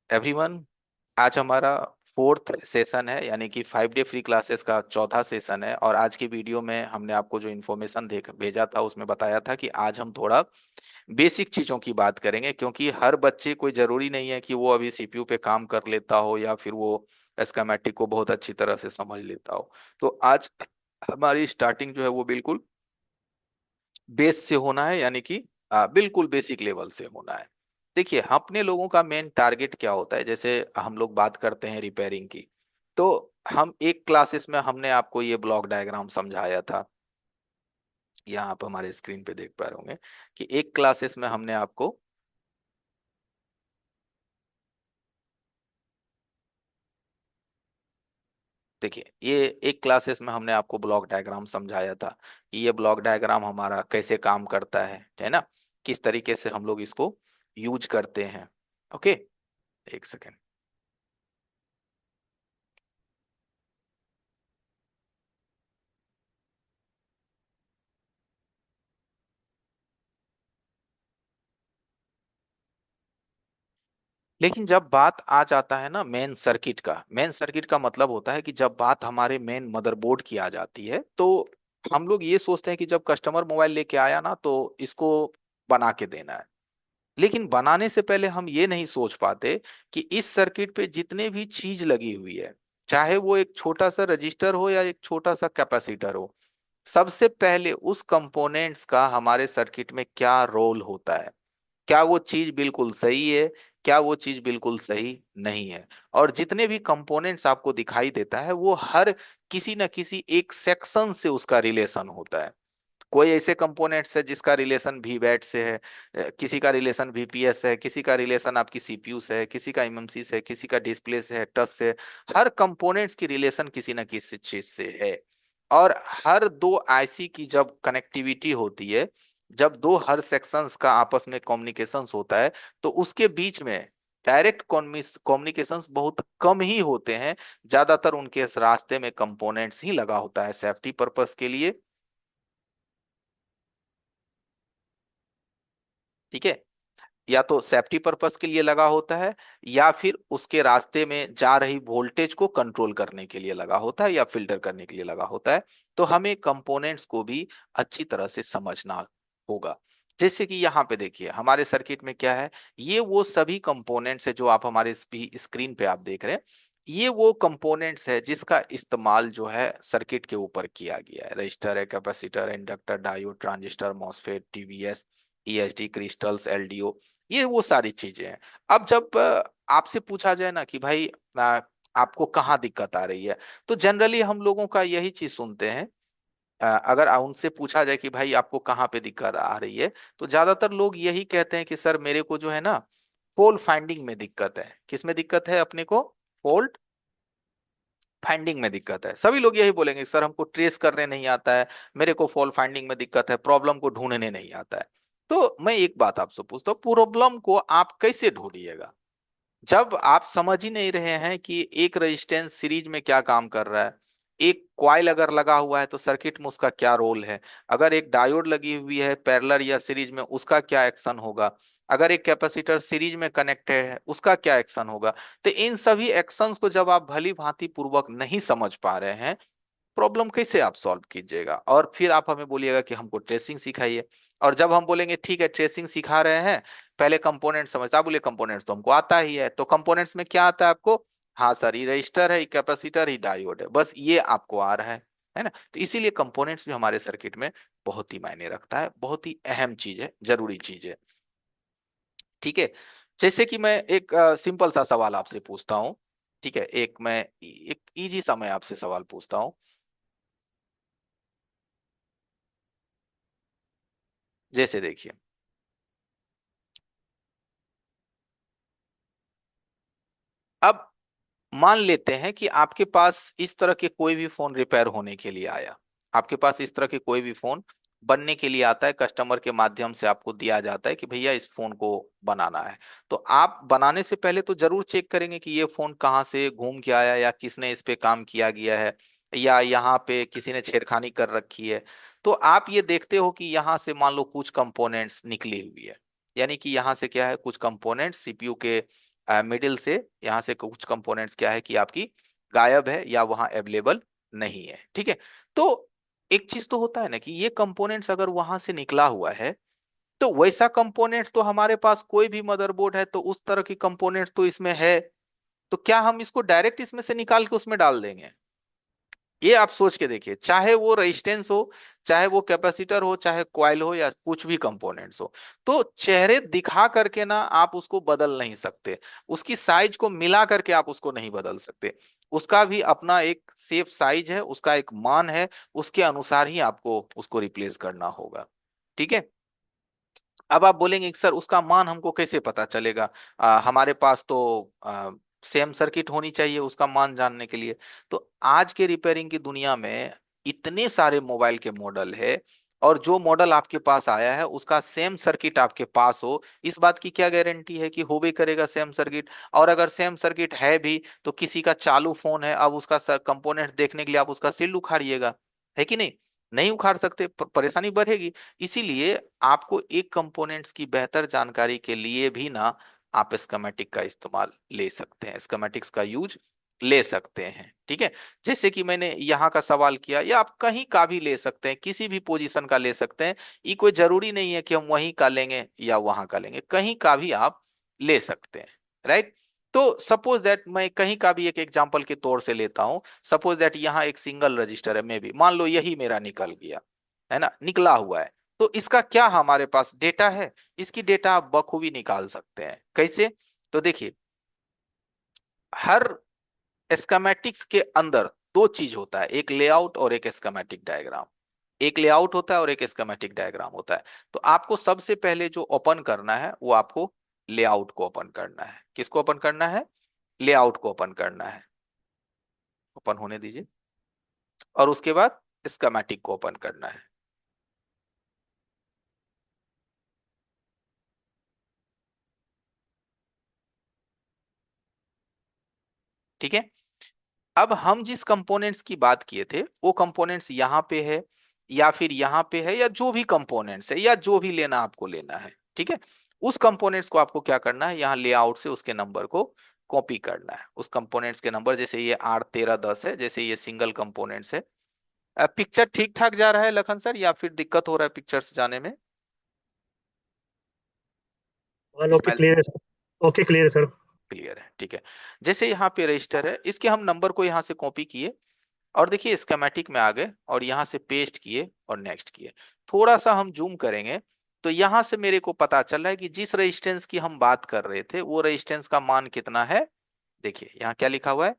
Everyone, आज हमारा fourth session है, यानी कि 5 डे फ्री क्लासेस का चौथा सेशन है। और आज की वीडियो में हमने आपको जो इन्फॉर्मेशन देख भेजा था उसमें बताया था कि आज हम थोड़ा बेसिक चीजों की बात करेंगे, क्योंकि हर बच्चे, कोई जरूरी नहीं है कि वो अभी सीपीयू पे काम कर लेता हो या फिर वो स्कीमेटिक को बहुत अच्छी तरह से समझ लेता हो। तो आज हमारी स्टार्टिंग जो है वो बिल्कुल बेस से होना है, यानी कि बिल्कुल बेसिक लेवल से होना है। देखिए, अपने लोगों का मेन टारगेट क्या होता है। जैसे हम लोग बात करते हैं रिपेयरिंग की, तो हम एक क्लासेस में हमने आपको ये ब्लॉक डायग्राम समझाया था। यहाँ आप हमारे स्क्रीन पे देख पा रहे होंगे कि एक क्लासेस में हमने आपको, देखिए ये एक क्लासेस में हमने आपको ब्लॉक डायग्राम समझाया था कि ये ब्लॉक डायग्राम हमारा कैसे काम करता है ना, किस तरीके से हम लोग इसको यूज करते हैं। ओके, एक सेकेंड। लेकिन जब बात आ जाता है ना मेन सर्किट का मतलब होता है कि जब बात हमारे मेन मदरबोर्ड की आ जाती है, तो हम लोग ये सोचते हैं कि जब कस्टमर मोबाइल लेके आया ना तो इसको बना के देना है। लेकिन बनाने से पहले हम ये नहीं सोच पाते कि इस सर्किट पे जितने भी चीज लगी हुई है, चाहे वो एक छोटा सा रजिस्टर हो या एक छोटा सा कैपेसिटर हो, सबसे पहले उस कंपोनेंट्स का हमारे सर्किट में क्या रोल होता है। क्या वो चीज बिल्कुल सही है, क्या वो चीज बिल्कुल सही नहीं है। और जितने भी कंपोनेंट्स आपको दिखाई देता है वो हर किसी न किसी एक सेक्शन से उसका रिलेशन होता है। कोई ऐसे कंपोनेंट्स है जिसका रिलेशन वीवैट से है, किसी का रिलेशन वीपीएस है, किसी का रिलेशन आपकी सीपीयू से है, किसी का एमएमसी से है, किसी का डिस्प्ले से है, टच से है। हर कंपोनेंट्स की रिलेशन किसी न किसी चीज से है। और हर दो आईसी की जब कनेक्टिविटी होती है, जब दो हर सेक्शंस का आपस में कम्युनिकेशंस होता है, तो उसके बीच में डायरेक्ट कम्युनिकेशंस बहुत कम ही होते हैं। ज्यादातर उनके इस रास्ते में कंपोनेंट्स ही लगा होता है सेफ्टी पर्पस के लिए। ठीक है, या तो सेफ्टी पर्पस के लिए लगा होता है, या फिर उसके रास्ते में जा रही वोल्टेज को कंट्रोल करने के लिए लगा होता है, या फिल्टर करने के लिए लगा होता है। तो हमें कंपोनेंट्स को भी अच्छी तरह से समझना होगा। जैसे कि यहाँ पे देखिए हमारे सर्किट में क्या है, ये वो सभी कंपोनेंट्स है जो आप हमारे स्क्रीन पे आप देख रहे हैं। ये वो कंपोनेंट्स है जिसका इस्तेमाल जो है सर्किट के ऊपर किया गया है। रजिस्टर है, capacitor, inductor, diode, transistor, MOSFET, TVS, ESD, crystals, LDO, ये वो सारी चीजें हैं। अब जब आपसे पूछा जाए ना कि भाई आपको कहाँ दिक्कत आ रही है, तो जनरली हम लोगों का यही चीज सुनते हैं। अगर उनसे पूछा जाए कि भाई आपको कहाँ पे दिक्कत आ रही है, तो ज्यादातर लोग यही कहते हैं कि सर मेरे को जो है ना फॉल्ट फाइंडिंग में दिक्कत है। किस में दिक्कत है अपने को? फॉल्ट फाइंडिंग में दिक्कत है। सभी लोग यही बोलेंगे सर हमको ट्रेस करने नहीं आता है, मेरे को फॉल्ट फाइंडिंग में दिक्कत है, प्रॉब्लम को ढूंढने नहीं आता है। तो मैं एक बात आपसे पूछता हूँ, प्रॉब्लम को आप कैसे ढूंढिएगा जब आप समझ ही नहीं रहे हैं कि एक रेजिस्टेंस सीरीज में क्या काम कर रहा है। एक क्वाइल अगर लगा हुआ है तो सर्किट में उसका क्या रोल है। अगर एक डायोड लगी हुई है पैरेलल या सीरीज में, उसका क्या एक्शन होगा। अगर एक कैपेसिटर सीरीज में कनेक्टेड है उसका क्या एक्शन होगा। तो इन सभी एक्शंस को जब आप भली भांति पूर्वक नहीं समझ पा रहे हैं, प्रॉब्लम कैसे आप सॉल्व कीजिएगा। और फिर आप हमें बोलिएगा कि हमको ट्रेसिंग सिखाइए। और जब हम बोलेंगे ठीक है ट्रेसिंग सिखा रहे हैं, पहले कंपोनेंट समझता, बोले कंपोनेंट्स तो हमको आता ही है, तो कंपोनेंट्स में क्या आता है आपको? हाँ सर, ये रजिस्टर है, ये कैपेसिटर, ये डायोड है, बस ये आपको आ रहा है ना। तो इसीलिए कंपोनेंट्स भी हमारे सर्किट में बहुत ही मायने रखता है, बहुत ही अहम चीज है, जरूरी चीज है। ठीक है, जैसे कि मैं एक सिंपल सा सवाल आपसे पूछता हूँ। ठीक है, एक इजी सा मैं आपसे सवाल पूछता हूँ। जैसे देखिए, अब मान लेते हैं कि आपके पास इस तरह के कोई भी फोन रिपेयर होने के लिए आया। आपके पास इस तरह के कोई भी फोन बनने के लिए आता है, कस्टमर के माध्यम से आपको दिया जाता है कि भैया इस फोन को बनाना है। तो आप बनाने से पहले तो जरूर चेक करेंगे कि ये फोन कहाँ से घूम के आया, या किसने इस पे काम किया गया है, या यहाँ पे किसी ने छेड़खानी कर रखी है। तो आप ये देखते हो कि यहाँ से मान लो कुछ कंपोनेंट्स निकली हुई है, यानी कि यहाँ से क्या है, कुछ कंपोनेंट्स सीपीयू के मिडिल से यहाँ से कुछ कंपोनेंट्स क्या है कि आपकी गायब है या वहां अवेलेबल नहीं है। ठीक है, तो एक चीज तो होता है ना कि ये कंपोनेंट्स अगर वहां से निकला हुआ है, तो वैसा कंपोनेंट्स तो हमारे पास कोई भी मदरबोर्ड है तो उस तरह की कंपोनेंट्स तो इसमें है, तो क्या हम इसको डायरेक्ट इसमें से निकाल के उसमें डाल देंगे? ये आप सोच के देखिए, चाहे वो रेजिस्टेंस हो, चाहे वो कैपेसिटर हो, चाहे कॉइल हो, या कुछ भी कंपोनेंट्स हो, तो चेहरे दिखा करके ना आप उसको बदल नहीं सकते, उसकी साइज को मिला करके आप उसको नहीं बदल सकते। उसका भी अपना एक सेफ साइज है, उसका एक मान है, उसके अनुसार ही आपको उसको रिप्लेस करना होगा। ठीक है, अब आप बोलेंगे कि सर उसका मान हमको कैसे पता चलेगा? हमारे पास तो सेम सर्किट होनी चाहिए उसका मान जानने के लिए। तो आज के रिपेयरिंग की दुनिया में इतने सारे मोबाइल के मॉडल है, और जो मॉडल आपके पास आया है उसका सेम सर्किट आपके पास हो, इस बात की क्या गारंटी है कि हो भी करेगा सेम सर्किट? और अगर सेम सर्किट है भी, तो किसी का चालू फोन है, अब उसका कंपोनेंट देखने के लिए आप उसका सिल उखाड़िएगा, है कि नहीं? नहीं उखाड़ सकते, परेशानी बढ़ेगी। इसीलिए आपको एक कंपोनेंट्स की बेहतर जानकारी के लिए भी ना आप स्कीमेटिक का इस्तेमाल ले सकते हैं, स्कीमेटिक्स का यूज ले सकते हैं। ठीक है, जैसे कि मैंने यहाँ का सवाल किया, या आप कहीं का भी ले सकते हैं, किसी भी पोजीशन का ले सकते हैं। ये कोई जरूरी नहीं है कि हम वहीं का लेंगे या वहां का लेंगे, कहीं का भी आप ले सकते हैं। राइट, तो सपोज दैट मैं कहीं का भी एक एग्जांपल के तौर से लेता हूं। सपोज दैट यहाँ एक सिंगल रजिस्टर है, मे भी मान लो यही मेरा निकल गया, है ना, निकला हुआ है। तो इसका क्या हमारे पास डेटा है? इसकी डेटा आप बखूबी निकाल सकते हैं। कैसे? तो देखिए, हर स्कीमेटिक्स के अंदर दो चीज होता है, एक लेआउट और एक स्कीमेटिक डायग्राम। एक लेआउट होता है और एक स्कीमेटिक डायग्राम होता है। तो आपको सबसे पहले जो ओपन करना है वो आपको लेआउट को ओपन करना है। किसको ओपन करना है? लेआउट को ओपन करना है। ओपन होने दीजिए, और उसके बाद स्कीमेटिक को ओपन करना है। ठीक है, अब हम जिस कंपोनेंट्स की बात किए थे वो कंपोनेंट्स यहाँ पे है, या फिर यहाँ पे है, या जो भी कंपोनेंट्स है, या जो भी लेना आपको लेना है। ठीक है, उस कंपोनेंट्स को आपको क्या करना है, यहाँ लेआउट से उसके नंबर को कॉपी करना है, उस कंपोनेंट्स के नंबर। जैसे ये R1310 है, जैसे ये सिंगल कंपोनेंट्स है। पिक्चर ठीक ठाक जा रहा है लखन सर, या फिर दिक्कत हो रहा है पिक्चर्स जाने में? ऑल ओके, इस्माइल? क्लियर है सर। ओके, क्लियर है सर। क्लियर है, ठीक है। जैसे यहाँ पे रजिस्टर है, इसके हम नंबर को यहाँ से कॉपी किए, और देखिए स्कीमेटिक में आ गए, और यहाँ से पेस्ट किए और नेक्स्ट किए। थोड़ा सा हम जूम करेंगे तो यहाँ से मेरे को पता चल रहा है कि जिस रेजिस्टेंस की हम बात कर रहे थे वो रेजिस्टेंस का मान कितना है। देखिए यहाँ क्या लिखा हुआ है,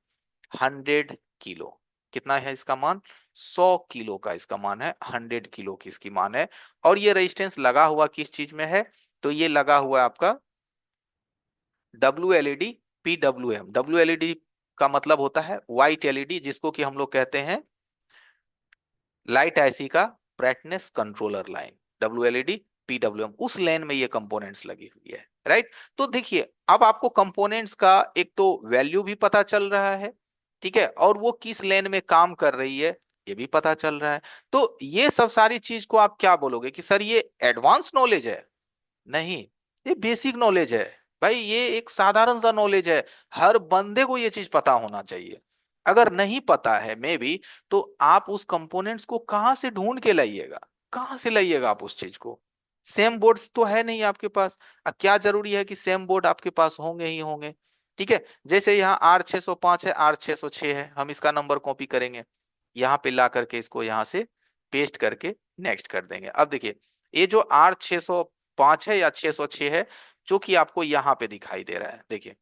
100 किलो। कितना है इसका मान? 100 किलो का इसका मान है, 100 किलो की इसकी मान है। और ये रेजिस्टेंस लगा हुआ किस चीज में है? तो ये लगा हुआ है आपका WLED PWM। WLED का मतलब होता है व्हाइट एलईडी, जिसको कि हम लोग कहते हैं लाइट आईसी का brightness controller line. WLED PWM, उस लाइन में ये कंपोनेंट्स लगी हुई है। राइट, तो देखिए अब आपको कंपोनेंट्स का एक तो वैल्यू भी पता चल रहा है, ठीक है, और वो किस लेन में काम कर रही है ये भी पता चल रहा है। तो ये सब सारी चीज को आप क्या बोलोगे कि सर ये एडवांस नॉलेज है? नहीं, ये बेसिक नॉलेज है भाई, ये एक साधारण सा नॉलेज है। हर बंदे को ये चीज पता होना चाहिए। अगर नहीं पता है मे बी, तो आप उस कंपोनेंट्स को कहां से ढूंढ के लाइएगा? कहां से लाइएगा आप उस चीज को? सेम बोर्ड्स तो है नहीं आपके पास। क्या जरूरी है कि सेम बोर्ड आपके पास होंगे ही होंगे? ठीक है, जैसे यहाँ R605 है, R606 है, हम इसका नंबर कॉपी करेंगे, यहाँ पे ला करके इसको यहाँ से पेस्ट करके नेक्स्ट कर देंगे। अब देखिए, ये जो R605 है या 606 है, जो कि आपको यहाँ पे दिखाई दे रहा है, देखिए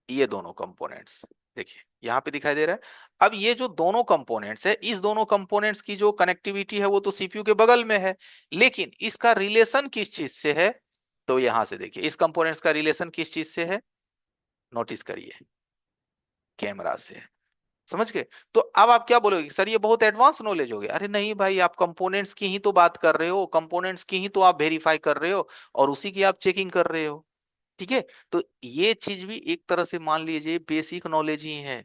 ये दोनों कंपोनेंट्स, देखिए यहाँ पे दिखाई दे रहा है। अब ये जो दोनों कंपोनेंट्स है, इस दोनों कंपोनेंट्स की जो कनेक्टिविटी है वो तो सीपीयू के बगल में है, लेकिन इसका रिलेशन किस चीज से है? तो यहां से देखिए इस कंपोनेंट्स का रिलेशन किस चीज से है, नोटिस करिए, कैमरा से है। समझ गए? तो अब आप क्या बोलोगे कि सर ये बहुत एडवांस नॉलेज हो गया? अरे नहीं भाई, आप कंपोनेंट्स की ही तो बात कर रहे हो, कंपोनेंट्स की ही तो आप वेरीफाई कर रहे हो, और उसी की आप चेकिंग कर रहे हो। ठीक है, तो ये चीज भी एक तरह से मान लीजिए बेसिक नॉलेज ही है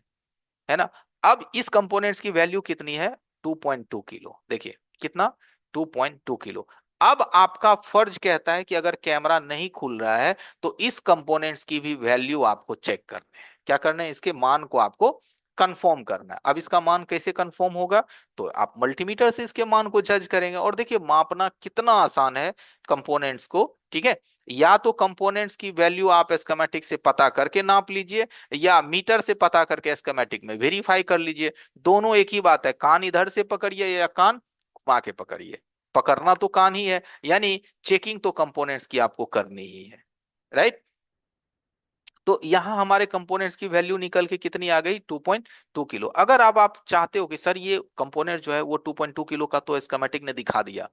ना। अब इस कंपोनेंट्स की वैल्यू कितनी है? 2.2 किलो। देखिए कितना, 2.2 किलो। अब आपका फर्ज कहता है कि अगर कैमरा नहीं खुल रहा है तो इस कंपोनेंट्स की भी वैल्यू आपको चेक करने है। क्या करना है, इसके मान को आपको कंफर्म करना है। अब इसका मान कैसे कंफर्म होगा, तो आप मल्टीमीटर से इसके मान को जज करेंगे। और देखिए मापना कितना आसान है कंपोनेंट्स को, ठीक है। या तो कंपोनेंट्स की वैल्यू आप स्कीमेटिक से पता करके नाप लीजिए, या मीटर से पता करके स्कीमेटिक में वेरीफाई कर लीजिए। दोनों एक ही बात है, कान इधर से पकड़िए या कान घुमा के पकड़िए, पकड़ना तो कान ही है। यानी चेकिंग तो कंपोनेंट्स की आपको करनी ही है, राइट। तो यहां हमारे कंपोनेंट्स की वैल्यू निकल के कितनी आ गई, 2.2 किलो। अगर अब आप चाहते हो कि सर ये कंपोनेंट जो है वो 2.2 किलो का तो स्कीमेटिक ने दिखा दिया,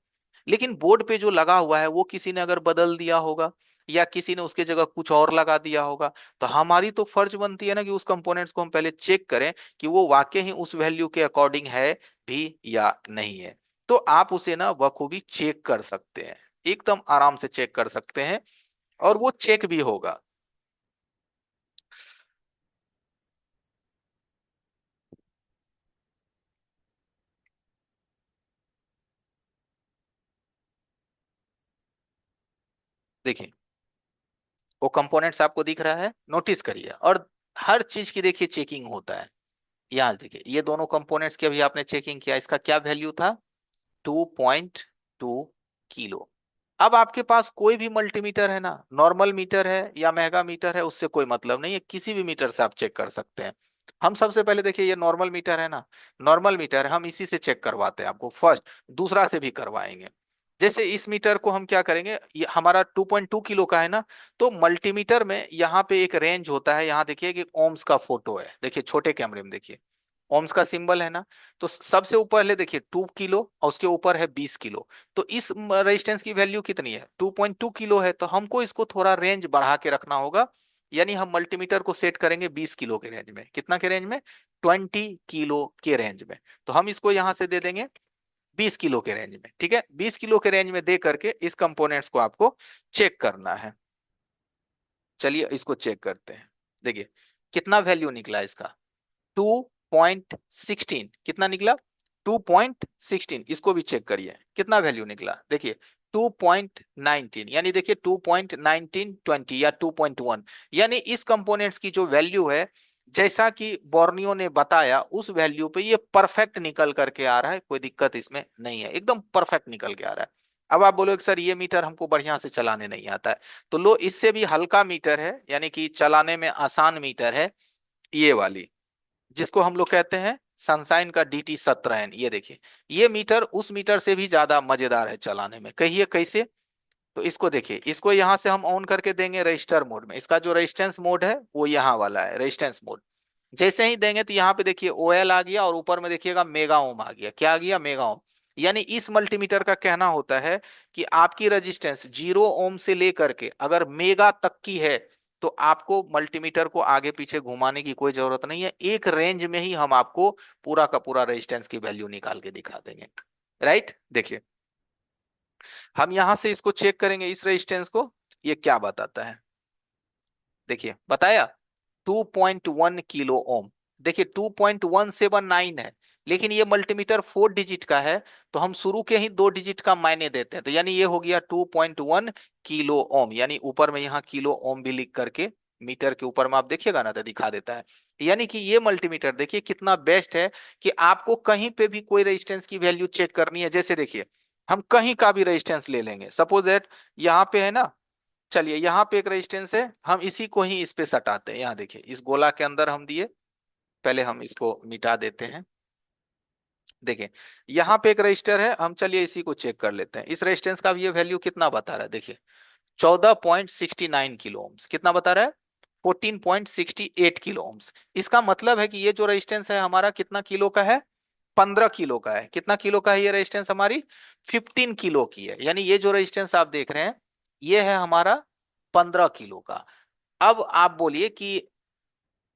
लेकिन बोर्ड पे जो लगा हुआ है वो किसी ने अगर बदल दिया होगा, या किसी ने उसके जगह कुछ और लगा दिया होगा, तो हमारी तो फर्ज बनती है ना कि उस कंपोनेंट्स को हम पहले चेक करें कि वो वाकई ही उस वैल्यू के अकॉर्डिंग है भी या नहीं है। तो आप उसे ना बखूबी चेक कर सकते हैं, एकदम आराम से चेक कर सकते हैं, और वो चेक भी होगा। देखिए वो कंपोनेंट्स आपको दिख रहा है, नोटिस करिए। और हर चीज की देखिए चेकिंग होता है। यहाँ देखिए ये दोनों कंपोनेंट्स की अभी आपने चेकिंग किया, इसका क्या वैल्यू था, 2.2 किलो। अब आपके पास कोई भी मल्टीमीटर है ना, नॉर्मल मीटर है या मेगा मीटर है, उससे कोई मतलब नहीं है, किसी भी मीटर से आप चेक कर सकते हैं। हम सबसे पहले देखिए ये नॉर्मल मीटर है ना, नॉर्मल मीटर है, हम इसी से चेक करवाते हैं आपको फर्स्ट, दूसरा से भी करवाएंगे। जैसे इस मीटर को हम क्या करेंगे, ये हमारा 2.2 किलो का है ना, तो मल्टीमीटर में यहाँ पे एक रेंज होता है। यहाँ देखिए कि ओम्स का फोटो है, देखिए छोटे कैमरे में देखिए ओम्स का सिंबल है ना। तो सबसे ऊपर पहले देखिए 2 किलो और उसके ऊपर है 20 किलो। तो इस रेजिस्टेंस की वैल्यू कितनी है, 2.2 किलो है, तो हमको इसको थोड़ा रेंज बढ़ा के रखना होगा। यानी हम मल्टीमीटर को सेट करेंगे 20 किलो के रेंज में, कितना के रेंज में, 20 किलो के रेंज में। तो हम इसको यहां से दे देंगे 20 किलो के रेंज में, ठीक है। 20 किलो के रेंज में दे करके इस कंपोनेंट्स को आपको चेक करना है। चलिए इसको चेक करते हैं। देखिए कितना वैल्यू निकला इसका, 2.16 कितना निकला, 2.16। इसको भी चेक करिए कितना वैल्यू निकला, देखिए 2.19, यानी देखिए 2.1920 या 2.1। यानी इस कंपोनेंट्स की जो वैल्यू है, जैसा कि बोर्नियो ने बताया उस वैल्यू पे ये परफेक्ट निकल करके आ रहा है, कोई दिक्कत इसमें नहीं है, एकदम परफेक्ट निकल के आ रहा है। अब आप बोलोगे सर ये मीटर हमको बढ़िया से चलाने नहीं आता है, तो लो इससे भी हल्का मीटर है, यानी कि चलाने में आसान मीटर है, ये वाली, जिसको हम लोग कहते हैं सनसाइन का DT17। ये देखिए ये मीटर उस मीटर से भी ज्यादा मजेदार है चलाने में, कहिए कैसे। तो इसको देखिए, इसको यहां से हम ऑन करके देंगे रजिस्टर मोड में, इसका जो रेजिस्टेंस मोड है वो यहाँ वाला है रेजिस्टेंस मोड। जैसे ही देंगे तो यहाँ पे देखिए OL आ गया, और ऊपर में देखिएगा मेगा ओम आ गया, क्या आ गया, मेगा ओम। यानी इस मल्टीमीटर का कहना होता है कि आपकी रेजिस्टेंस 0 ओम से लेकर के अगर मेगा तक की है, तो आपको मल्टीमीटर को आगे पीछे घुमाने की कोई जरूरत नहीं है, एक रेंज में ही हम आपको पूरा का पूरा रेजिस्टेंस की वैल्यू निकाल के दिखा देंगे, राइट। देखिए हम यहां से इसको चेक करेंगे इस रेजिस्टेंस को, ये क्या बताता है, देखिए बताया 2.1 किलो ओम। देखिए 2.179 है, लेकिन ये मल्टीमीटर 4 डिजिट का है, तो हम शुरू के ही 2 डिजिट का मायने देते हैं, तो यानी ये हो गया 2.1 किलो ओम। यानी ऊपर में यहाँ किलो ओम भी लिख करके मीटर के ऊपर में आप देखिएगा ना तो दिखा देता है। यानी कि ये मल्टीमीटर देखिए कितना बेस्ट है कि आपको कहीं पे भी कोई रेजिस्टेंस की वैल्यू चेक करनी है। जैसे देखिए हम कहीं का भी रेजिस्टेंस ले लेंगे, सपोज दैट यहाँ पे है ना, चलिए यहाँ पे एक रेजिस्टेंस है, हम इसी को ही इस पे सटाते हैं। यहाँ देखिए इस गोला के अंदर हम दिए, पहले हम इसको मिटा देते हैं। देखिए यहाँ पे एक रजिस्टर है, हम चलिए इसी को चेक कर लेते हैं। इस रेजिस्टेंस का भी ये वैल्यू कितना बता रहा है, देखिए 14.69 किलो ओम्स, कितना बता रहा है, 14.68 किलो ओम्स। इसका मतलब है कि ये जो रेजिस्टेंस है हमारा कितना किलो का है, 15 किलो का है। कितना किलो का है ये रेजिस्टेंस हमारी, 15 किलो की है। यानी ये जो रेजिस्टेंस आप देख रहे हैं ये है हमारा 15 किलो का। अब आप बोलिए कि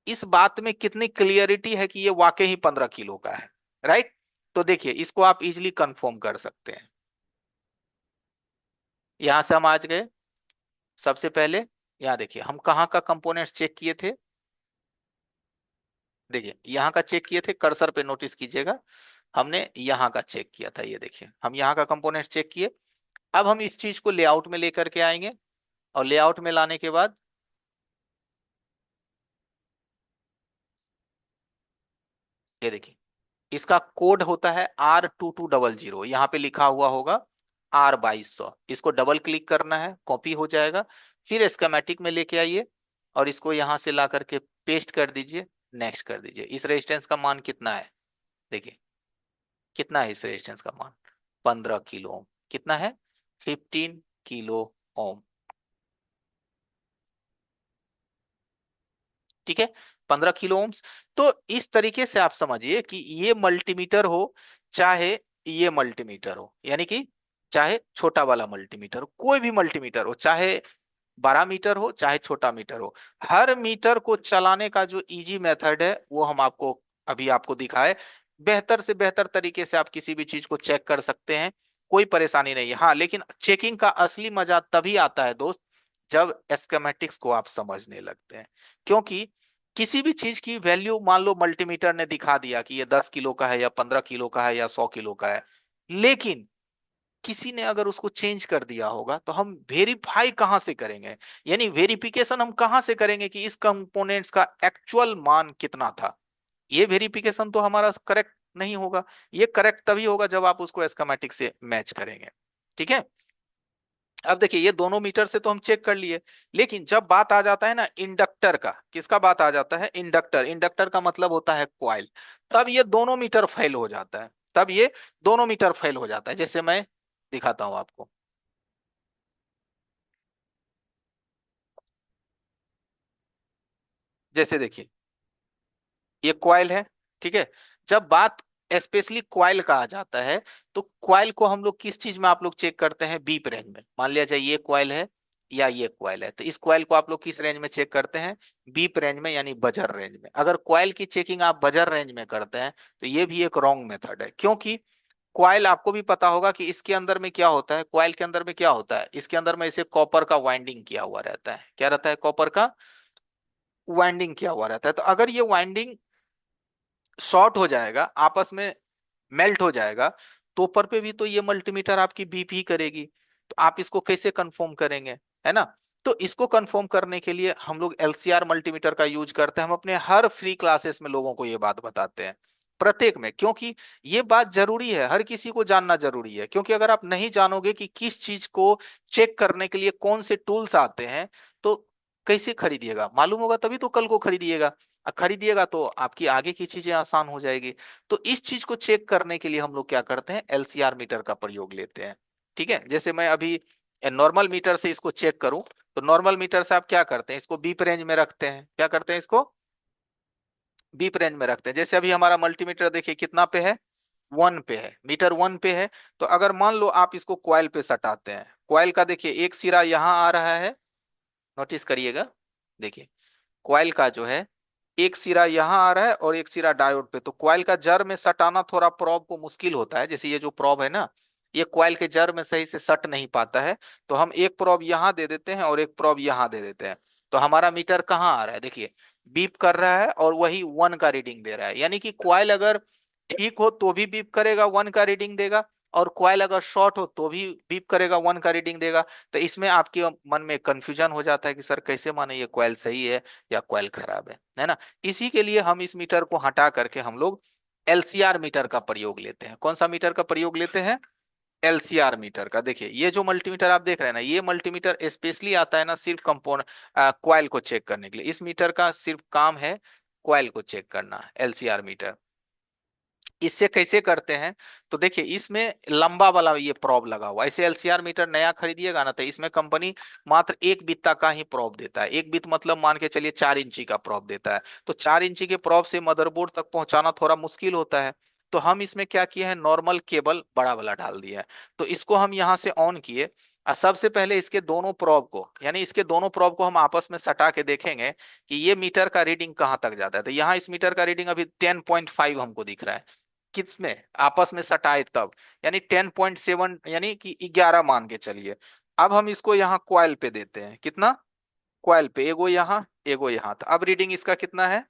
इस बात में कितनी क्लियरिटी है कि ये वाकई ही 15 किलो का है, राइट। तो देखिए इसको आप इजिली कंफर्म कर सकते हैं। यहां से हम आज गए, सबसे पहले यहाँ देखिए हम कहाँ का कंपोनेंट्स चेक किए थे, देखिए यहाँ का चेक किए थे, कर्सर पे नोटिस कीजिएगा, हमने यहाँ का चेक किया था। ये देखिए हम यहाँ का कंपोनेंट्स चेक किए, अब हम इस चीज को लेआउट में लेकर के आएंगे, और लेआउट में लाने के बाद ये देखिए, इसका कोड होता है R2200, यहाँ पे लिखा हुआ होगा R2200। इसको डबल क्लिक करना है, कॉपी हो जाएगा। फिर स्कीमेटिक में लेके आइए और इसको यहां से ला करके पेस्ट कर दीजिए, नेक्स्ट कर दीजिए। इस रेजिस्टेंस का मान कितना है, देखिए कितना है इस रेजिस्टेंस का मान, 15 किलो ओम। कितना है, 15 किलो ओम। ठीक है, 15 किलो ओम्स। तो इस तरीके से आप समझिए कि ये मल्टीमीटर हो चाहे ये मल्टीमीटर हो, यानी कि चाहे छोटा वाला मल्टीमीटर हो, कोई भी मल्टीमीटर हो, चाहे बड़ा मीटर हो चाहे छोटा मीटर हो, हर मीटर को चलाने का जो इजी मेथड है वो हम आपको अभी आपको दिखाए। बेहतर से बेहतर तरीके से आप किसी भी चीज को चेक कर सकते हैं, कोई परेशानी नहीं है। हाँ, लेकिन चेकिंग का असली मजा तभी आता है दोस्त, जब एस्केमेटिक्स को आप समझने लगते हैं। क्योंकि किसी भी चीज की वैल्यू, मान लो मल्टीमीटर ने दिखा दिया कि ये 10 किलो का है या 15 किलो का है या 100 किलो का है, लेकिन किसी ने अगर उसको चेंज कर दिया होगा तो हम वेरीफाई कहां से करेंगे, यानी वेरिफिकेशन हम कहां से करेंगे कि इस कंपोनेंट्स का एक्चुअल मान कितना था। ये वेरिफिकेशन तो हमारा करेक्ट नहीं होगा। ये करेक्ट तभी होगा जब आप उसको एस्केमेटिक से मैच करेंगे। ठीक है, अब देखिए ये दोनों मीटर से तो हम चेक कर लिए, लेकिन जब बात आ जाता है ना इंडक्टर का, किसका बात आ जाता है, इंडक्टर। इंडक्टर का मतलब होता है कॉइल। तब ये दोनों मीटर फेल हो जाता है, तब ये दोनों मीटर फेल हो जाता है। जैसे मैं दिखाता हूं आपको, जैसे देखिए ये क्वाइल है। ठीक है, जब बात स्पेशली क्वाइल का आ जाता है, तो क्वाइल को हम लोग किस चीज में आप लोग चेक करते हैं, बीप रेंज में। मान लिया जाए ये क्वाइल है या ये क्वाइल है, तो इस क्वाइल को आप लोग किस रेंज में चेक करते हैं, बीप रेंज में, यानी बजर रेंज में। अगर क्वाइल की चेकिंग आप बजर रेंज में करते हैं तो ये भी एक रॉन्ग मेथड है। क्योंकि क्वाइल आपको भी पता होगा कि इसके अंदर में क्या होता है, क्वाइल के अंदर में क्या होता है, इसके अंदर में इसे कॉपर का वाइंडिंग किया हुआ रहता है। क्या रहता है, कॉपर का वाइंडिंग किया हुआ रहता है। तो अगर ये वाइंडिंग शॉर्ट हो जाएगा, आपस में मेल्ट हो जाएगा, तो ऊपर पे भी तो ये मल्टीमीटर आपकी बीप ही करेगी। तो आप इसको कैसे कंफर्म करेंगे, है ना। तो इसको कंफर्म करने के लिए हम लोग एलसीआर मल्टीमीटर का यूज करते हैं। हम अपने हर फ्री क्लासेस में लोगों को ये बात बताते हैं, प्रत्येक में, क्योंकि ये बात जरूरी है, हर किसी को जानना जरूरी है। क्योंकि अगर आप नहीं जानोगे कि किस चीज को चेक करने के लिए कौन से टूल्स आते हैं, तो कैसे खरीदिएगा, मालूम होगा तभी तो कल को खरीदिएगा। खरीदिएगा तो आपकी आगे की चीजें आसान हो जाएगी। तो इस चीज को चेक करने के लिए हम लोग क्या करते हैं, एलसीआर मीटर का प्रयोग लेते हैं। ठीक है, जैसे मैं अभी नॉर्मल मीटर से इसको चेक करूं, तो नॉर्मल मीटर से आप क्या करते हैं, इसको बीप रेंज में रखते हैं। क्या करते हैं, इसको बीप रेंज में रखते हैं। जैसे अभी हमारा मल्टीमीटर देखिए कितना पे है, 1 पे है, मीटर 1 पे है। तो अगर मान लो आप इसको क्वाइल पे सटाते हैं, क्वाइल का देखिए एक सिरा यहां आ रहा है, नोटिस करिएगा। देखिए क्वाइल का जो है एक सिरा यहाँ आ रहा है और एक सिरा डायोड पे। तो क्वाइल का जर में सटाना थोड़ा प्रोब को मुश्किल होता है। जैसे ये जो प्रोब है ना, ये क्वाइल के जर में सही से सट नहीं पाता है। तो हम एक प्रोब यहाँ दे देते हैं और एक प्रोब यहाँ दे देते हैं। तो हमारा मीटर कहाँ आ रहा है, देखिए बीप कर रहा है और वही 1 का रीडिंग दे रहा है। यानी कि क्वाइल अगर ठीक हो तो भी बीप करेगा, 1 का रीडिंग देगा, और क्वाइल अगर शॉर्ट हो तो भी बीप करेगा, 1 का रीडिंग देगा। तो इसमें आपके मन में कंफ्यूजन हो जाता है कि सर कैसे माने ये क्वाइल सही है या क्वाइल खराब है ना। इसी के लिए हम इस मीटर को हटा करके हम लोग एलसीआर मीटर का प्रयोग लेते हैं। कौन सा मीटर का प्रयोग लेते हैं, एलसीआर मीटर का। देखिए ये जो मल्टीमीटर आप देख रहे हैं ना, ये मल्टीमीटर स्पेशली आता है ना सिर्फ कंपोनेंट क्वाइल को चेक करने के लिए। इस मीटर का सिर्फ काम है क्वाइल को चेक करना, एलसीआर मीटर। इससे कैसे करते हैं, तो देखिए इसमें लंबा वाला ये प्रोब लगा हुआ। ऐसे एलसीआर मीटर नया खरीदिएगा ना, तो इसमें कंपनी मात्र 1 बित्ता का ही प्रोब देता है। 1 बित मतलब मान के चलिए 4 इंची का प्रोब देता है। तो 4 इंची के प्रोब से मदरबोर्ड तक पहुंचाना थोड़ा मुश्किल होता है। तो हम इसमें क्या किए हैं, नॉर्मल केबल बड़ा वाला डाल दिया है। तो इसको हम यहाँ से ऑन किए, और सबसे पहले इसके दोनों प्रोब को, यानी इसके दोनों प्रोब को हम आपस में सटा के देखेंगे कि ये मीटर का रीडिंग कहाँ तक जाता है। तो यहाँ इस मीटर का रीडिंग अभी 10.5 हमको दिख रहा है। किस में, आपस में सटाए तब, यानी 10.7, यानी कि 11 मान के चलिए। अब हम इसको यहाँ क्वाइल पे देते हैं, कितना, क्वाइल पे, एगो यहाँ एगो यहाँ। तो अब रीडिंग इसका कितना है,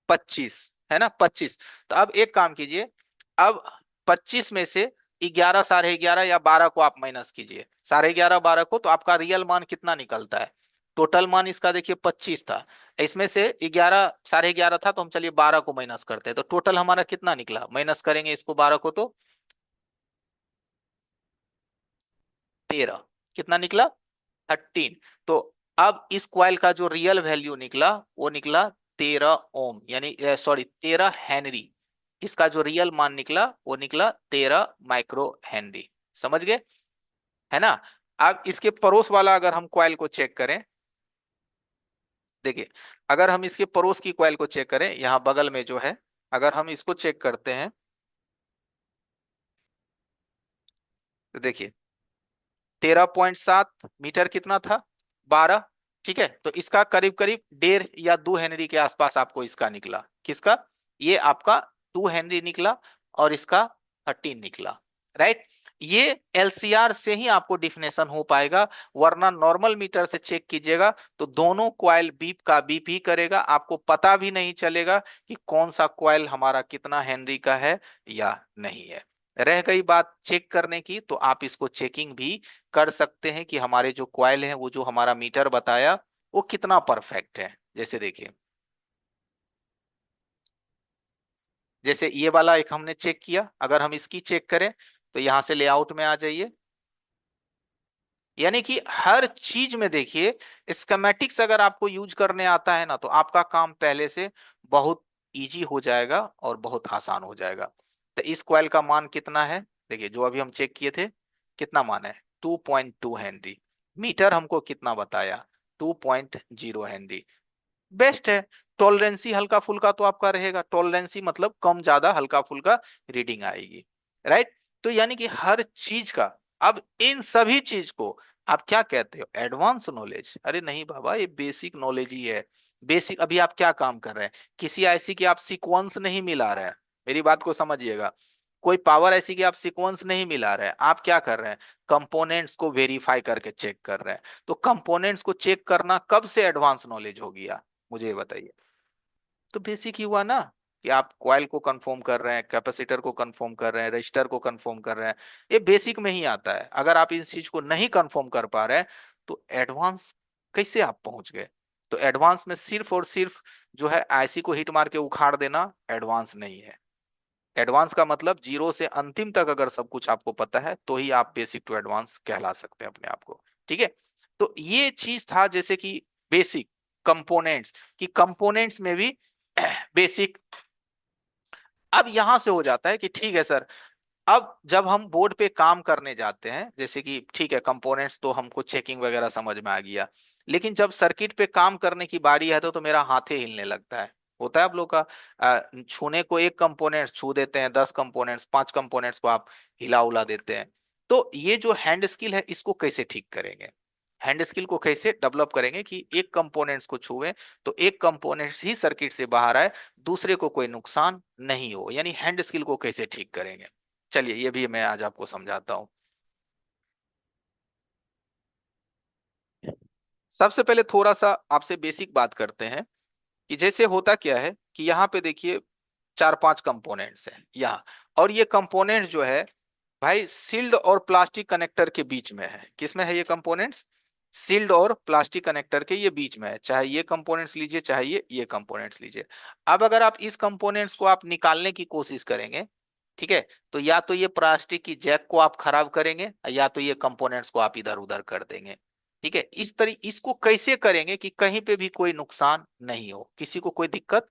25, है ना, 25। तो अब एक काम कीजिए, अब 25 में से 11, 11.5 या 12 को आप माइनस कीजिए, 11.5 12 को, तो आपका रियल मान कितना निकलता है? टोटल मान इसका देखिए 25 था, इसमें से 11 11.5 था, तो हम चलिए 12 को माइनस करते हैं, तो टोटल हमारा कितना निकला? माइनस करेंगे इसको 12 को तो 13, कितना निकला? 13। तो अब इस कॉइल का जो रियल वैल्यू निकला वो निकला 13 ओम, यानी सॉरी 13 हेनरी। इसका जो रियल मान निकला वो निकला 13 माइक्रो हेनरी। समझ गए, है ना? अब इसके पड़ोस वाला अगर हम कॉइल को चेक करें, देखिए, अगर हम इसके पड़ोस की कॉइल को चेक करें, यहां बगल में जो है, अगर हम इसको चेक करते हैं तो देखिए 13.7 मीटर कितना था? 12। ठीक है, तो इसका करीब करीब 1.5 या 2 हेनरी के आसपास आपको इसका निकला। किसका? ये आपका 2 हेनरी निकला, और इसका 13 निकला। राइट, ये एलसीआर से ही आपको डिफिनेशन हो पाएगा, वरना नॉर्मल मीटर से चेक कीजिएगा तो दोनों क्वाइल बीप का बीप ही करेगा, आपको पता भी नहीं चलेगा कि कौन सा क्वाइल हमारा कितना हेनरी का है या नहीं है। रह गई बात चेक करने की, तो आप इसको चेकिंग भी कर सकते हैं कि हमारे जो क्वाइल है, वो जो हमारा मीटर बताया वो कितना परफेक्ट है। जैसे देखिए, जैसे ये वाला एक हमने चेक किया, अगर हम इसकी चेक करें तो यहां से लेआउट में आ जाइए। यानी कि हर चीज में देखिए, स्कीमेटिक्स अगर आपको यूज करने आता है ना, तो आपका काम पहले से बहुत इजी हो जाएगा और बहुत आसान हो जाएगा। तो इस कॉइल का मान कितना है? देखिए, जो अभी हम चेक किए थे, कितना मान है? 2.2 हेनरी। मीटर हमको कितना बताया? 2.0 हेनरी। बेस्ट है। टॉलरेंसी हल्का फुल्का तो आपका रहेगा, टॉलरेंसी मतलब कम ज्यादा हल्का फुल्का रीडिंग आएगी। राइट, तो यानी कि हर चीज का, अब इन सभी चीज को आप क्या कहते हो? Advance knowledge? अरे नहीं बाबा, ये बेसिक नॉलेज ही है। बेसिक, अभी आप क्या काम कर रहे हैं? किसी ऐसी कि आप सीक्वेंस नहीं मिला रहे हैं, मेरी बात को समझिएगा। कोई पावर ऐसी कि आप सीक्वेंस नहीं मिला रहे हैं, आप क्या कर रहे हैं? कंपोनेंट्स को वेरीफाई करके चेक कर रहे हैं। तो कंपोनेंट्स को चेक करना कब से एडवांस नॉलेज हो गया? मुझे ये बताइए। तो बेसिक ही हुआ ना, कि आप कॉइल को कंफर्म कर रहे हैं, कैपेसिटर को कंफर्म कर रहे हैं, रजिस्टर को कंफर्म कर रहे हैं। ये बेसिक में ही आता है। अगर आप इस चीज को नहीं कंफर्म कर पा रहे हैं तो एडवांस कैसे आप पहुंच गए? तो एडवांस में सिर्फ और सिर्फ जो है आईसी को हिट मार के उखाड़ देना एडवांस नहीं है। एडवांस का मतलब जीरो से अंतिम तक अगर सब कुछ आपको पता है तो ही आप बेसिक टू एडवांस कहला सकते हैं अपने आप को। ठीक है, तो ये चीज था जैसे कि बेसिक कंपोनेंट्स, कि कंपोनेंट्स में भी बेसिक। अब यहां से हो जाता है कि ठीक है सर, अब जब हम बोर्ड पे काम करने जाते हैं, जैसे कि ठीक है कंपोनेंट्स तो हमको चेकिंग वगैरह समझ में आ गया, लेकिन जब सर्किट पे काम करने की बारी है तो मेरा हाथ ही हिलने लगता है। होता है आप लोग का? छूने को एक कंपोनेंट्स छू देते हैं, 10 कंपोनेंट्स, 5 कंपोनेंट्स को आप हिला उला देते हैं। तो ये जो हैंड स्किल है, इसको कैसे ठीक करेंगे? हैंड स्किल को कैसे डेवलप करेंगे कि एक कंपोनेंट्स को छुए तो एक कंपोनेंट्स ही सर्किट से बाहर आए, दूसरे को कोई नुकसान नहीं हो, यानी हैंड स्किल को कैसे ठीक करेंगे? चलिए, ये भी मैं आज आपको समझाता हूं। सबसे पहले थोड़ा सा आपसे बेसिक बात करते हैं, कि जैसे होता क्या है कि यहाँ पे देखिए 4 5 कंपोनेंट्स हैं यहाँ, और ये कंपोनेंट्स जो है भाई सील्ड और प्लास्टिक कनेक्टर के बीच में है। किसमें है ये कंपोनेंट्स? सील्ड और प्लास्टिक कनेक्टर के ये बीच में है। चाहे ये कंपोनेंट्स लीजिए, चाहे ये कंपोनेंट्स लीजिए। अब अगर आप इस कंपोनेंट्स को आप निकालने की कोशिश करेंगे, ठीक है, तो या तो ये प्लास्टिक की जैक को आप खराब करेंगे, या तो ये कंपोनेंट्स को आप इधर उधर कर देंगे। ठीक है, इसको कैसे करेंगे कि कहीं पे भी कोई नुकसान नहीं हो, किसी को कोई दिक्कत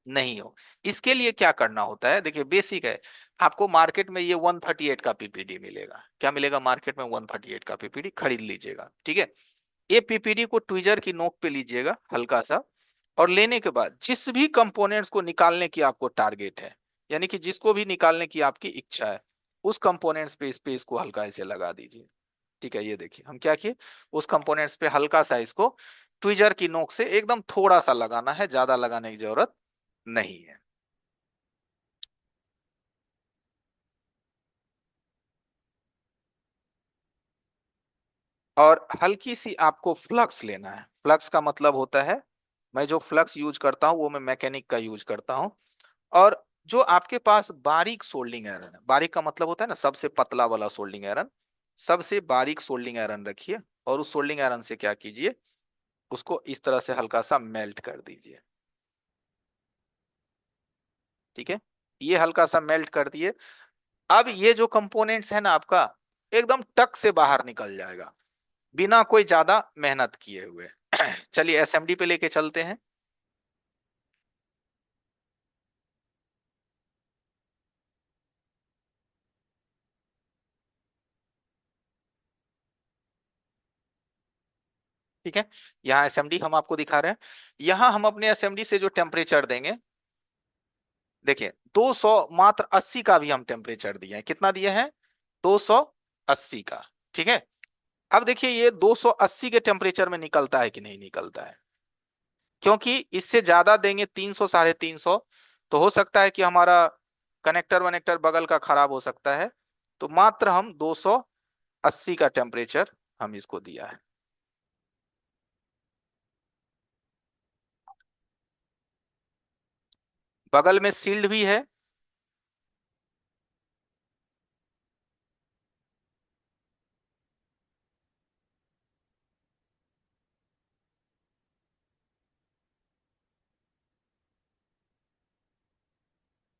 नहीं हो? इसके लिए क्या करना होता है, देखिए बेसिक है। आपको मार्केट में ये 138 का पीपीडी मिलेगा। क्या मिलेगा मार्केट में? 138 का पीपीडी खरीद लीजिएगा। ठीक है, ये पीपीडी को ट्विजर की नोक पे लीजिएगा हल्का सा, और लेने के बाद जिस भी कंपोनेंट्स को निकालने की आपको टारगेट है, यानी कि जिसको भी निकालने की आपकी इच्छा है, उस कंपोनेंट्स पे इस पे इसको हल्का ऐसे लगा दीजिए। ठीक है, ये देखिए हम क्या किए, उस कंपोनेंट्स पे हल्का सा इसको ट्विजर की नोक से एकदम थोड़ा सा लगाना है, ज्यादा लगाने की जरूरत नहीं है। और हल्की सी आपको फ्लक्स लेना है। फ्लक्स का मतलब होता है, मैं जो फ्लक्स यूज करता हूं वो मैं मैकेनिक का यूज करता हूं। और जो आपके पास बारीक सोल्डिंग आयरन है, बारीक का मतलब होता है ना सबसे पतला वाला सोल्डिंग आयरन, सबसे बारीक सोल्डिंग आयरन रखिए और उस सोल्डिंग आयरन से क्या कीजिए, उसको इस तरह से हल्का सा मेल्ट कर दीजिए। ठीक है, ये हल्का सा मेल्ट कर दिए। अब ये जो कंपोनेंट्स है ना आपका, एकदम टक से बाहर निकल जाएगा बिना कोई ज्यादा मेहनत किए हुए। चलिए एसएमडी पे लेके चलते हैं। ठीक है, यहाँ एसएमडी हम आपको दिखा रहे हैं। यहाँ हम अपने एसएमडी से जो टेम्परेचर देंगे, देखिए 200, मात्र 80 का भी हम टेम्परेचर दिए हैं। कितना दिए हैं? 280 का। ठीक है, अब देखिए ये 280 के टेम्परेचर में निकलता है कि नहीं निकलता है, क्योंकि इससे ज्यादा देंगे 300 350, तो हो सकता है कि हमारा कनेक्टर वनेक्टर बगल का खराब हो सकता है। तो मात्र हम 280 का टेम्परेचर हम इसको दिया है। बगल में सील्ड भी है।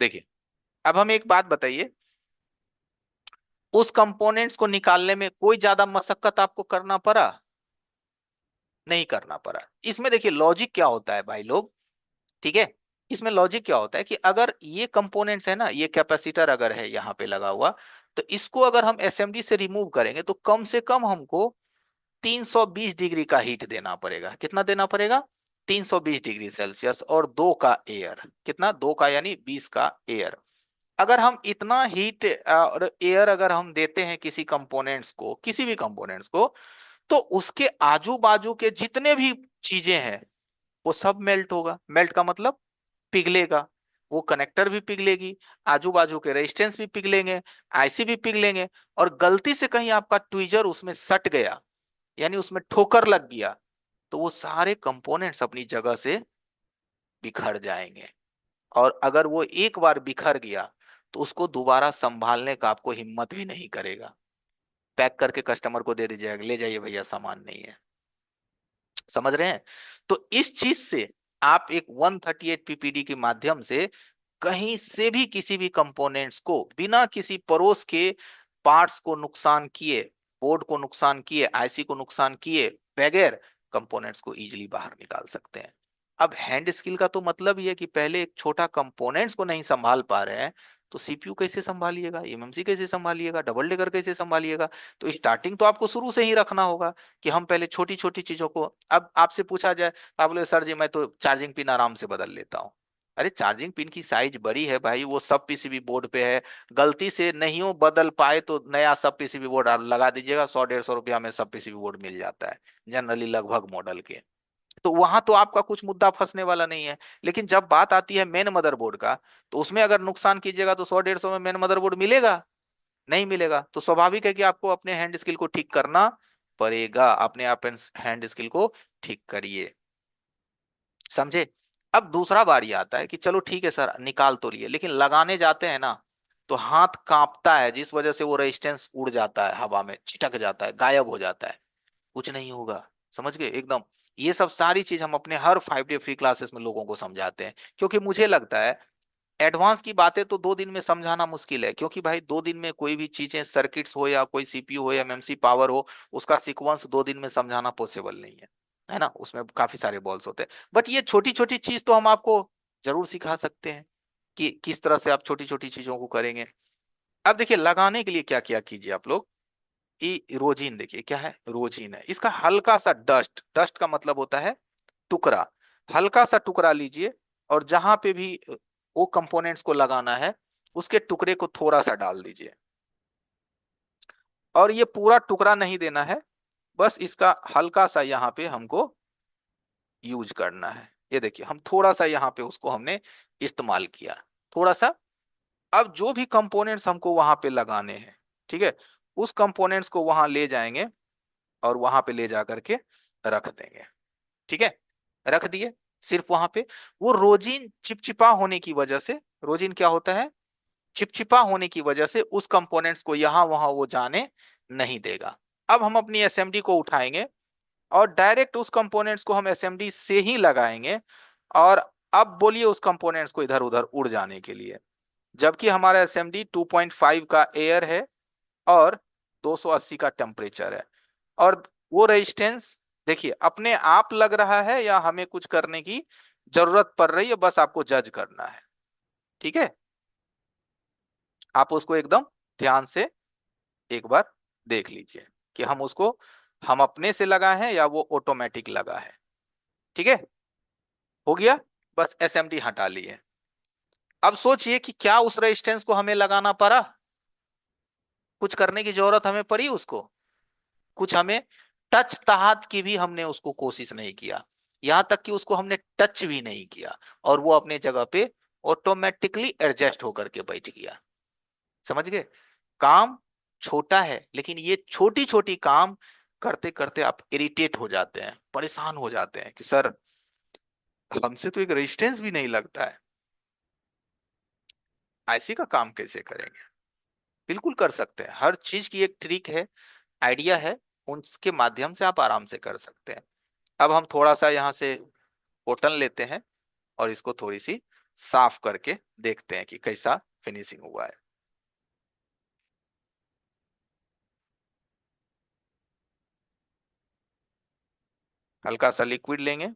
देखिए, अब हम एक बात बताइए, उस कंपोनेंट्स को निकालने में कोई ज्यादा मशक्कत आपको करना पड़ा? नहीं करना पड़ा। इसमें देखिए लॉजिक क्या होता है भाई लोग, ठीक है, इसमें लॉजिक क्या होता है कि अगर ये कंपोनेंट्स है ना, ये कैपेसिटर अगर है यहाँ पे लगा हुआ, तो इसको अगर हम एसएमडी से रिमूव करेंगे तो कम से कम हमको 320 डिग्री का हीट देना पड़ेगा। कितना देना पड़ेगा? 320 डिग्री सेल्सियस, और 2 का एयर, कितना? 2 का यानी 20 का एयर। अगर हम इतना हीट और एयर अगर हम देते हैं किसी कंपोनेंट्स को, किसी भी कंपोनेंट्स को, तो उसके आजू बाजू के जितने भी चीजें हैं वो सब मेल्ट होगा। मेल्ट का मतलब पिघलेगा। वो कनेक्टर भी पिघलेगी, आजू बाजू के रेजिस्टेंस भी पिघलेंगे, आईसी भी पिघलेंगे, और गलती से कहीं आपका ट्विजर उसमें सट गया, यानी उसमें ठोकर लग गया, तो वो सारे कंपोनेंट्स अपनी जगह से बिखर जाएंगे। और अगर वो एक बार बिखर गया तो उसको दोबारा संभालने का आपको हिम्मत भी नहीं करेगा। पैक करके कस्टमर को दे दीजिएगा, ले जाइए भैया सामान नहीं है। समझ रहे हैं? तो इस चीज से आप एक 138 पीपीडी के माध्यम से कहीं से भी किसी भी कंपोनेंट्स को बिना किसी पड़ोस के पार्ट्स को नुकसान किए, बोर्ड को नुकसान किए, आईसी को नुकसान किए बगैर कंपोनेंट्स को इजीली बाहर निकाल सकते हैं। अब हैंड स्किल का तो मतलब ही है कि पहले एक छोटा कंपोनेंट्स को नहीं संभाल पा रहे हैं, तो सीपीयू कैसे संभालिएगा, एमएमसी कैसे संभालिएगा, डबल डेकर कैसे संभालिएगा? तो स्टार्टिंग तो आपको शुरू से ही रखना होगा कि हम पहले छोटी छोटी चीजों को। अब आपसे पूछा जाए तो आप बोले सर जी मैं तो चार्जिंग पिन आराम से बदल लेता हूँ। अरे चार्जिंग पिन की साइज बड़ी है भाई, वो सब पीसीबी बोर्ड पे है, गलती से नहीं हो बदल पाए तो नया सब पीसीबी बोर्ड लगा दीजिएगा, 100 150 रुपया में सब पीसीबी बोर्ड मिल जाता है जनरली लगभग मॉडल के। तो वहां तो आपका कुछ मुद्दा फंसने वाला नहीं है। लेकिन जब बात आती है मेन मदरबोर्ड का, तो उसमें अगर नुकसान कीजिएगा तो 100 150 में मेन मदरबोर्ड मिलेगा? नहीं मिलेगा। तो स्वाभाविक है कि आपको अपने हैंड स्किल को ठीक करना पड़ेगा। अपने आप हैंड स्किल को ठीक करिए। समझे? अब दूसरा बारी आता है कि चलो ठीक है सर निकाल तो लिए, लेकिन लगाने जाते हैं ना तो हाथ कांपता है, जिस वजह से वो रेजिस्टेंस उड़ जाता है, हवा में छिटक जाता है, गायब हो जाता है। कुछ नहीं होगा। समझ गए एकदम? ये सब सारी चीज हम अपने हर 5 डे फ्री क्लासेस में लोगों को समझाते हैं, क्योंकि मुझे लगता है एडवांस की बातें तो 2 दिन में समझाना मुश्किल है, क्योंकि भाई 2 दिन में कोई भी चीजें, सर्किट्स हो या कोई सीपीयू हो या एमएमसी पावर हो, उसका सीक्वेंस 2 दिन में समझाना पॉसिबल नहीं है ना? उसमें काफी सारे बॉल्स होते हैं। बट ये छोटी छोटी चीज तो हम आपको जरूर सिखा सकते हैं कि किस तरह से आप छोटी छोटी चीजों को करेंगे। अब देखिए लगाने के लिए क्या क्या कीजिए आप लोग। ये रोजिन, देखिए क्या है, रोजिन है, इसका हल्का सा डस्ट, डस्ट का मतलब होता है टुकड़ा, हल्का सा टुकड़ा लीजिए, और जहां पे भी वो कंपोनेंट्स को लगाना है उसके टुकड़े को थोड़ा सा डाल दीजिए। और ये पूरा टुकड़ा नहीं देना है, बस इसका हल्का सा यहाँ पे हमको यूज करना है। ये देखिए हम थोड़ा सा यहाँ पे उसको हमने इस्तेमाल किया, थोड़ा सा। अब जो भी कंपोनेंट्स हमको वहां पे लगाने हैं, ठीक है, उस कंपोनेंट्स को वहां ले जाएंगे और वहां पे ले जा करके रख देंगे। ठीक है, रख दिए। सिर्फ वहां पे वो रोजिन चिपचिपा होने की वजह से, रोजिन क्या होता है, चिपचिपा होने की वजह से उस कंपोनेंट्स को यहां वहां वो जाने नहीं देगा। अब हम अपनी एसएमडी को उठाएंगे और डायरेक्ट उस कंपोनेंट्स को हम एसएमडी से ही लगाएंगे, और अब बोलिए उस कंपोनेंट्स को इधर उधर उड़ जाने के लिए, जबकि हमारा एसएमडी 2.5 का एयर है और 280 का टेम्परेचर है। और वो रेजिस्टेंस देखिए अपने आप लग रहा है या हमें कुछ करने की जरूरत पड़ रही है, बस आपको जज करना है। ठीक है, आप उसको एकदम ध्यान से एक बार देख लीजिए कि हम अपने से लगा है या वो ऑटोमेटिक लगा है। ठीक है, हो गया, बस एसएमडी हटा लिए। अब सोचिए कि क्या उस रेजिस्टेंस को हमें लगाना पड़ा, कुछ करने की जरूरत हमें पड़ी उसको, कुछ हमें टच तहात की भी हमने उसको कोशिश नहीं किया, यहां तक कि उसको हमने टच भी नहीं किया, और वो अपने जगह पे ऑटोमेटिकली एडजस्ट होकर के बैठ गया। समझ गए, काम छोटा है लेकिन ये छोटी छोटी काम करते करते आप इरिटेट हो जाते हैं, परेशान हो जाते हैं कि सर हमसे तो एक रेजिस्टेंस भी नहीं लगता है, ऐसी का काम कैसे करेंगे। बिल्कुल कर सकते हैं, हर चीज की एक ट्रिक है, आइडिया है, उसके माध्यम से आप आराम से कर सकते हैं। अब हम थोड़ा सा यहाँ से कॉटन लेते हैं और इसको थोड़ी सी साफ करके देखते हैं कि कैसा फिनिशिंग हुआ है। हल्का सा लिक्विड लेंगे,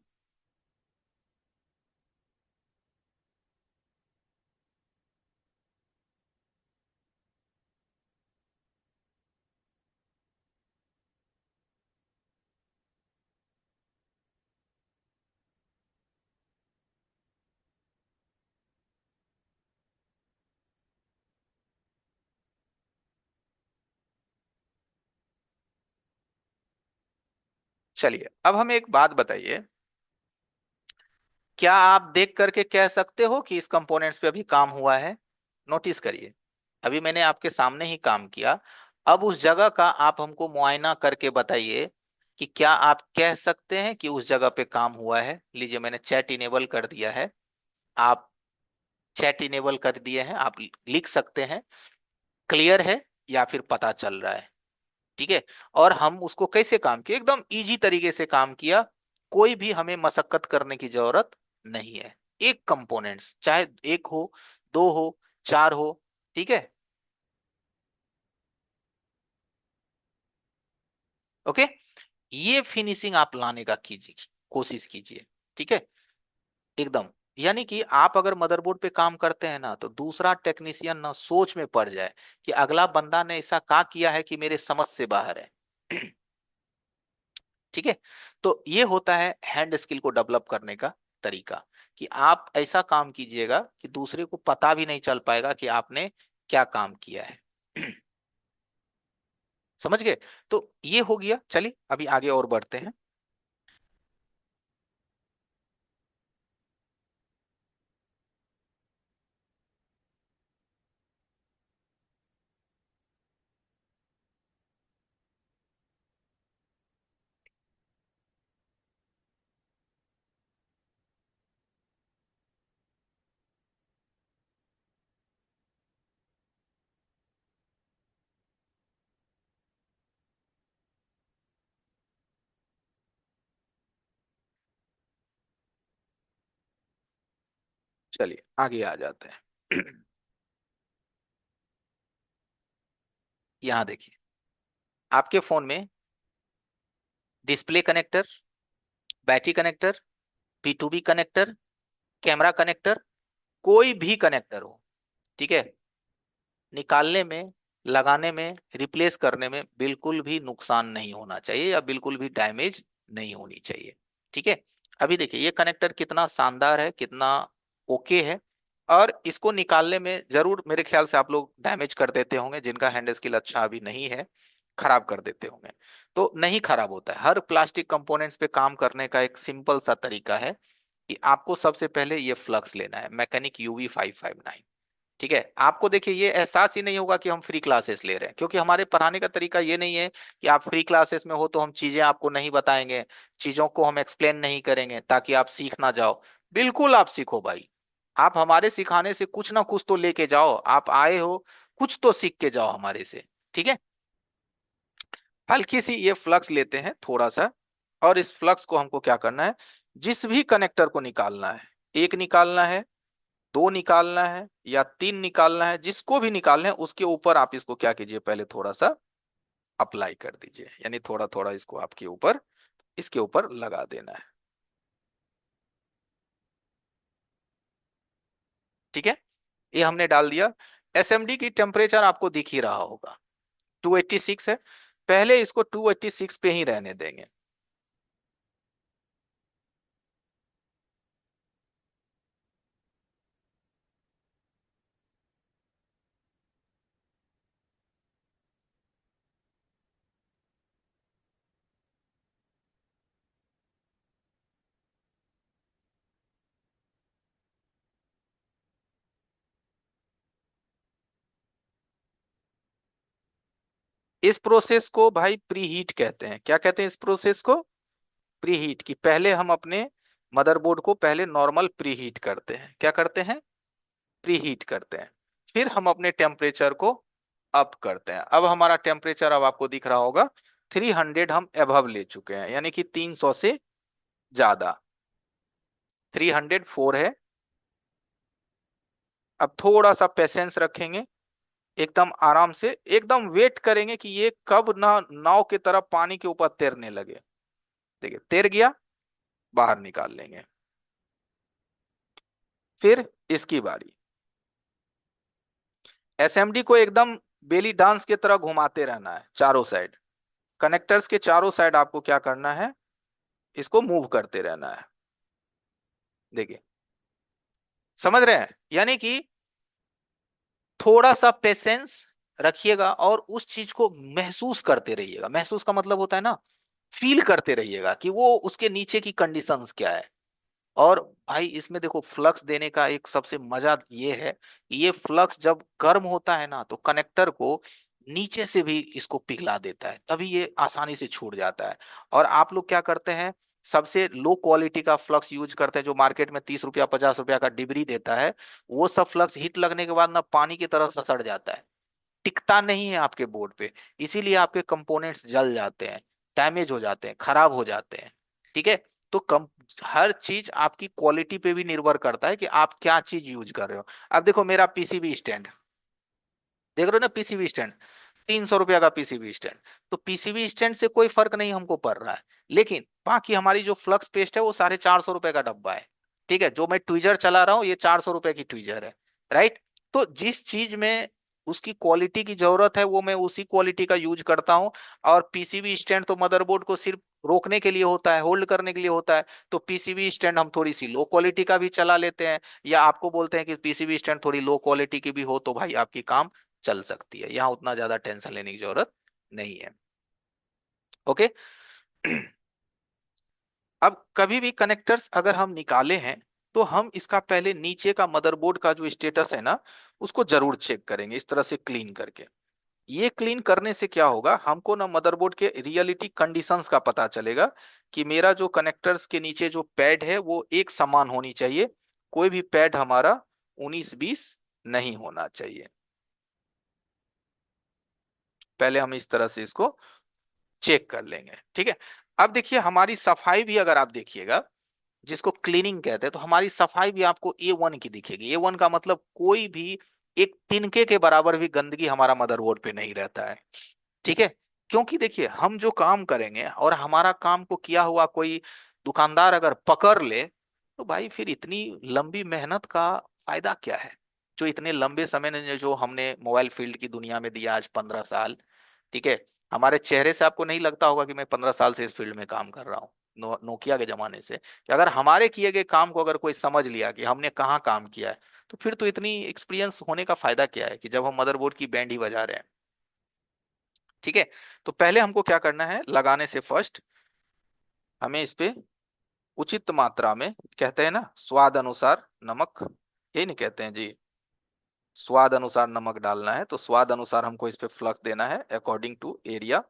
चलिए अब हमें एक बात बताइए, क्या आप देख करके कह सकते हो कि इस कंपोनेंट्स पे अभी काम हुआ है। नोटिस करिए, अभी मैंने आपके सामने ही काम किया, अब उस जगह का आप हमको मुआयना करके बताइए कि क्या आप कह सकते हैं कि उस जगह पे काम हुआ है। लीजिए मैंने चैट इनेबल कर दिया है, आप चैट इनेबल कर दिए हैं, आप लिख सकते हैं क्लियर है या फिर पता चल रहा है। ठीक है, और हम उसको कैसे काम किए, एकदम इजी तरीके से काम किया, कोई भी हमें मशक्कत करने की जरूरत नहीं है। एक कंपोनेंट्स चाहे एक हो, दो हो, चार हो, ठीक है, ओके, ये फिनिशिंग आप लाने का कीजिए, कोशिश कीजिए। ठीक है, एकदम, यानी कि आप अगर मदरबोर्ड पे काम करते हैं ना, तो दूसरा टेक्नीशियन ना सोच में पड़ जाए कि अगला बंदा ने ऐसा क्या किया है कि मेरे समझ से बाहर है। ठीक है, तो ये होता है हैंड स्किल को डेवलप करने का तरीका, कि आप ऐसा काम कीजिएगा कि दूसरे को पता भी नहीं चल पाएगा कि आपने क्या काम किया है। समझ गए, तो ये हो गया, चलिए अभी आगे और बढ़ते हैं। चलिए आगे आ जाते हैं। यहाँ देखिए, आपके फोन में display connector, battery connector, P2B connector, camera connector, कोई भी कनेक्टर हो, ठीक है, निकालने में, लगाने में, रिप्लेस करने में बिल्कुल भी नुकसान नहीं होना चाहिए या बिल्कुल भी डैमेज नहीं होनी चाहिए। ठीक है, अभी देखिए ये कनेक्टर कितना शानदार है, कितना ओके है, और इसको निकालने में जरूर मेरे ख्याल से आप लोग डैमेज कर देते होंगे, जिनका हैंड स्किल अच्छा अभी नहीं है, खराब कर देते होंगे। तो नहीं खराब होता है, हर प्लास्टिक कंपोनेंट्स पे काम करने का एक सिंपल सा तरीका है कि आपको सबसे पहले ये फ्लक्स लेना है, मैकेनिक UV 559। ठीक है, आपको देखिए ये एहसास ही नहीं होगा कि हम फ्री क्लासेस ले रहे हैं, क्योंकि हमारे पढ़ाने का तरीका ये नहीं है कि आप फ्री क्लासेस में हो तो हम चीजें आपको नहीं बताएंगे, चीजों को हम एक्सप्लेन नहीं करेंगे ताकि आप सीख ना जाओ। बिल्कुल आप सीखो भाई। आप हमारे सिखाने से कुछ ना कुछ तो लेके जाओ, आप आए हो कुछ तो सीख के जाओ हमारे से। ठीक है, हल्की सी ये फ्लक्स लेते हैं थोड़ा सा, और इस फ्लक्स को हमको क्या करना है, जिस भी कनेक्टर को निकालना है, एक निकालना है, दो निकालना है या तीन निकालना है, जिसको भी निकालना है उसके ऊपर आप इसको क्या कीजिए, पहले थोड़ा सा अप्लाई कर दीजिए, यानी थोड़ा थोड़ा इसको आपके ऊपर, इसके ऊपर लगा देना है। ठीक है, ये हमने डाल दिया। एसएमडी की टेम्परेचर आपको दिख ही रहा होगा, 286 है। पहले इसको 286 पे ही रहने देंगे। इस प्रोसेस को भाई प्री हीट कहते हैं। क्या कहते हैं इस प्रोसेस को? Pre heat. की पहले हम अपने मदरबोर्ड को पहले नॉर्मल प्री हीट करते हैं। क्या करते हैं? प्री हीट करते हैं। फिर हम अपने टेम्परेचर को अप करते हैं। अब हमारा टेम्परेचर अब आपको दिख रहा होगा 300 हम एभव ले चुके हैं, यानी कि 300 से ज्यादा। 304 है। अब थोड़ा सा पेशेंस रखेंगे, एकदम आराम से एकदम वेट करेंगे कि ये कब ना नाव की तरह पानी के ऊपर तैरने लगे। देखिए तैर गया, बाहर निकाल लेंगे। फिर इसकी बारी। एसएमडी को एकदम बेली डांस की तरह घुमाते रहना है चारों साइड। कनेक्टर्स के चारों साइड आपको क्या करना है, इसको मूव करते रहना है। देखिए, समझ रहे हैं? यानी कि थोड़ा सा पेशेंस रखिएगा और उस चीज को महसूस करते रहिएगा। महसूस का मतलब होता है ना, फील करते रहिएगा कि वो उसके नीचे की कंडीशंस क्या है। और भाई इसमें देखो फ्लक्स देने का एक सबसे मजा ये है, ये फ्लक्स जब गर्म होता है ना तो कनेक्टर को नीचे से भी इसको पिघला देता है, तभी ये आसानी से छूट जाता है। और आप लोग क्या करते हैं, सबसे लो क्वालिटी का फ्लक्स यूज करते हैं जो मार्केट में 30 रुपया 50 रुपया का डिबरी देता है। वो सब फ्लक्स हीट लगने के बाद ना पानी की तरह सड़ जाता है, टिकता नहीं है आपके बोर्ड पे। इसीलिए आपके कंपोनेंट्स जल जाते हैं, डैमेज हो जाते हैं, खराब हो जाते हैं। ठीक है, तो हर चीज आपकी क्वालिटी पे भी निर्भर करता है कि आप क्या चीज यूज कर रहे हो। अब देखो मेरा पीसीबी स्टैंड, देख रहे हो ना, पीसीबी स्टैंड 300 रुपया का पीसीबी स्टैंड। तो पीसीबी स्टैंड से कोई फर्क नहीं हमको पड़ रहा है, लेकिन बाकी हमारी जो फ्लक्स पेस्ट है वो 450 रुपए का डब्बा है। ठीक है, जो मैं ट्विजर चला रहा हूँ ये 400 रुपए की ट्विजर है। राइट? तो जिस चीज में उसकी क्वालिटी की जरूरत है वो मैं उसी क्वालिटी का यूज करता हूँ। और पीसीबी स्टैंड तो मदरबोर्ड को सिर्फ रोकने के लिए होता है, होल्ड करने के लिए होता है। तो पीसीबी स्टैंड हम थोड़ी सी लो क्वालिटी का भी चला लेते हैं, या आपको बोलते हैं कि पीसीबी स्टैंड थोड़ी लो क्वालिटी की भी हो तो भाई आपकी काम चल सकती है। यहाँ उतना ज्यादा टेंशन लेने की जरूरत नहीं है। ओके। अब कभी भी कनेक्टर्स अगर हम निकाले हैं तो हम इसका पहले नीचे का मदरबोर्ड का जो स्टेटस है ना उसको जरूर चेक करेंगे, इस तरह से क्लीन करके। ये क्लीन करने से क्या होगा, हमको ना मदरबोर्ड के रियलिटी कंडीशंस का पता चलेगा कि मेरा जो कनेक्टर्स के नीचे जो पैड है वो एक समान होनी चाहिए, कोई भी पैड हमारा 19-20 नहीं होना चाहिए। पहले हम इस तरह से इसको चेक कर लेंगे। ठीक है, अब देखिए हमारी सफाई भी अगर आप देखिएगा, जिसको क्लीनिंग कहते हैं, तो हमारी सफाई भी आपको A1 की दिखेगी। A1 का मतलब कोई भी एक तिनके के बराबर भी गंदगी हमारा मदरबोर्ड पे नहीं रहता है। ठीक है, क्योंकि देखिए हम जो काम करेंगे और हमारा काम को किया हुआ कोई दुकानदार अगर पकड़ ले तो भाई फिर इतनी लंबी मेहनत का फायदा क्या है, जो इतने लंबे समय ने जो हमने मोबाइल फील्ड की दुनिया में दिया, आज 15 साल। ठीक है, हमारे चेहरे से आपको नहीं लगता होगा कि मैं 15 साल से इस फील्ड में काम कर रहा हूँ, नोकिया के जमाने से। कि अगर हमारे किए गए काम को अगर कोई समझ लिया कि हमने कहाँ काम किया है, तो फिर तो इतनी एक्सपीरियंस होने का फायदा क्या है कि जब हम मदरबोर्ड की बैंड ही बजा रहे हैं। ठीक है, तो पहले हमको क्या करना है, लगाने से फर्स्ट हमें इस पे उचित मात्रा में, कहते हैं ना स्वाद अनुसार नमक, यही नहीं कहते हैं जी, स्वाद अनुसार नमक डालना है, तो स्वाद अनुसार हमको इस पे फ्लक्स देना है अकॉर्डिंग टू एरिया।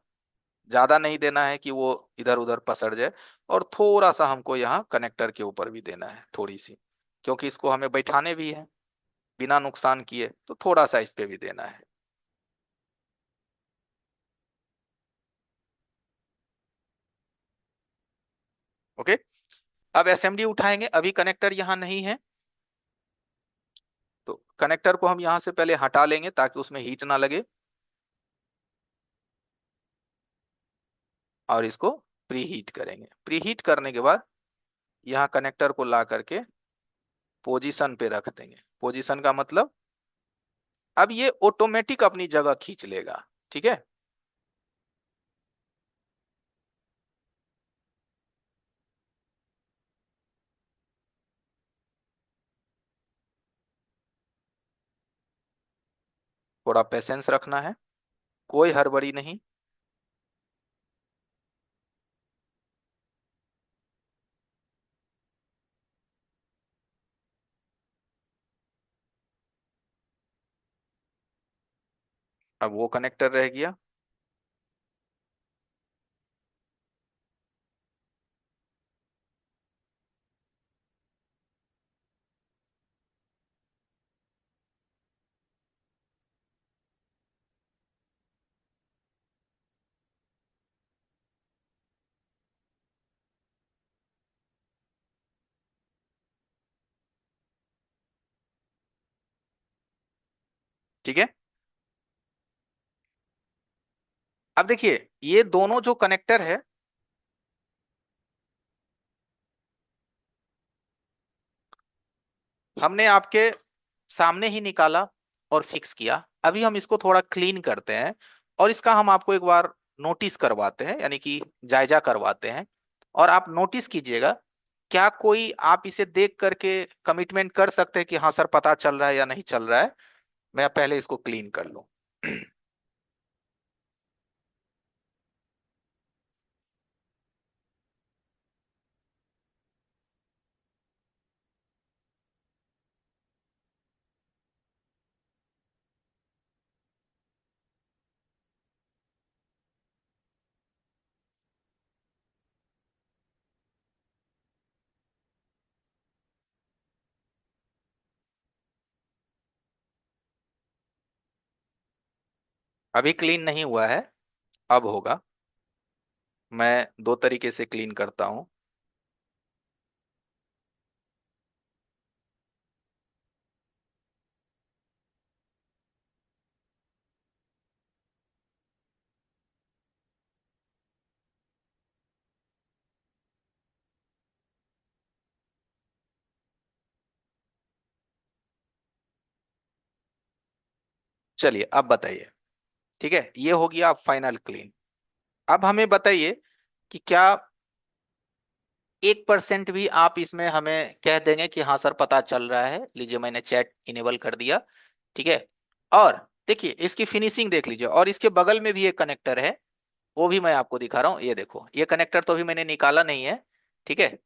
ज्यादा नहीं देना है कि वो इधर उधर पसर जाए, और थोड़ा सा हमको यहाँ कनेक्टर के ऊपर भी देना है थोड़ी सी, क्योंकि इसको हमें बैठाने भी है बिना नुकसान किए, तो थोड़ा सा इस पे भी देना है। ओके। अब एसएमडी उठाएंगे, अभी कनेक्टर यहाँ नहीं है, तो कनेक्टर को हम यहाँ से पहले हटा लेंगे ताकि उसमें हीट ना लगे, और इसको प्री हीट करेंगे। प्री हीट करने के बाद यहाँ कनेक्टर को ला करके पोजीशन पे रख देंगे। पोजीशन का मतलब अब ये ऑटोमेटिक अपनी जगह खींच लेगा। ठीक है। थोड़ा पेशेंस रखना है, कोई हड़बड़ी नहीं। अब वो कनेक्टर रह गया। ठीक है। अब देखिए ये दोनों जो कनेक्टर है, हमने आपके सामने ही निकाला और फिक्स किया। अभी हम इसको थोड़ा क्लीन करते हैं, और इसका हम आपको एक बार नोटिस करवाते हैं, यानी कि जायजा करवाते हैं। और आप नोटिस कीजिएगा, क्या कोई आप इसे देख करके कमिटमेंट कर सकते हैं कि हाँ सर पता चल रहा है या नहीं चल रहा है। मैं पहले इसको क्लीन कर लूं। अभी क्लीन नहीं हुआ है, अब होगा। मैं दो तरीके से क्लीन करता हूं। चलिए अब बताइए। ठीक है, ये हो गया अब फाइनल क्लीन। अब हमें बताइए कि क्या 1% भी आप इसमें हमें कह देंगे कि हाँ सर पता चल रहा है। लीजिए मैंने चैट इनेबल कर दिया। ठीक है। और देखिए इसकी फिनिशिंग देख लीजिए, और इसके बगल में भी एक कनेक्टर है, वो भी मैं आपको दिखा रहा हूँ। ये देखो, ये कनेक्टर तो अभी मैंने निकाला नहीं है। ठीक है।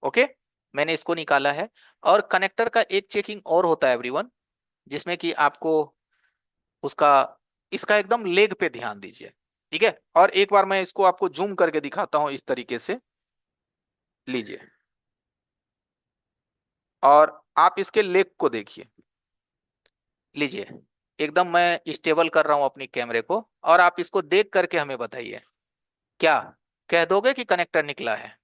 ओके। मैंने इसको निकाला है। और कनेक्टर का एक चेकिंग और होता है एवरीवन, जिसमें कि आपको उसका, इसका एकदम लेग पे ध्यान दीजिए। ठीक है। और एक बार मैं इसको आपको जूम करके दिखाता हूं इस तरीके से। लीजिए, और आप इसके लेग को देखिए। लीजिए, एकदम मैं स्टेबल कर रहा हूं अपनी कैमरे को, और आप इसको देख करके हमें बताइए, क्या कह दोगे कि कनेक्टर निकला है?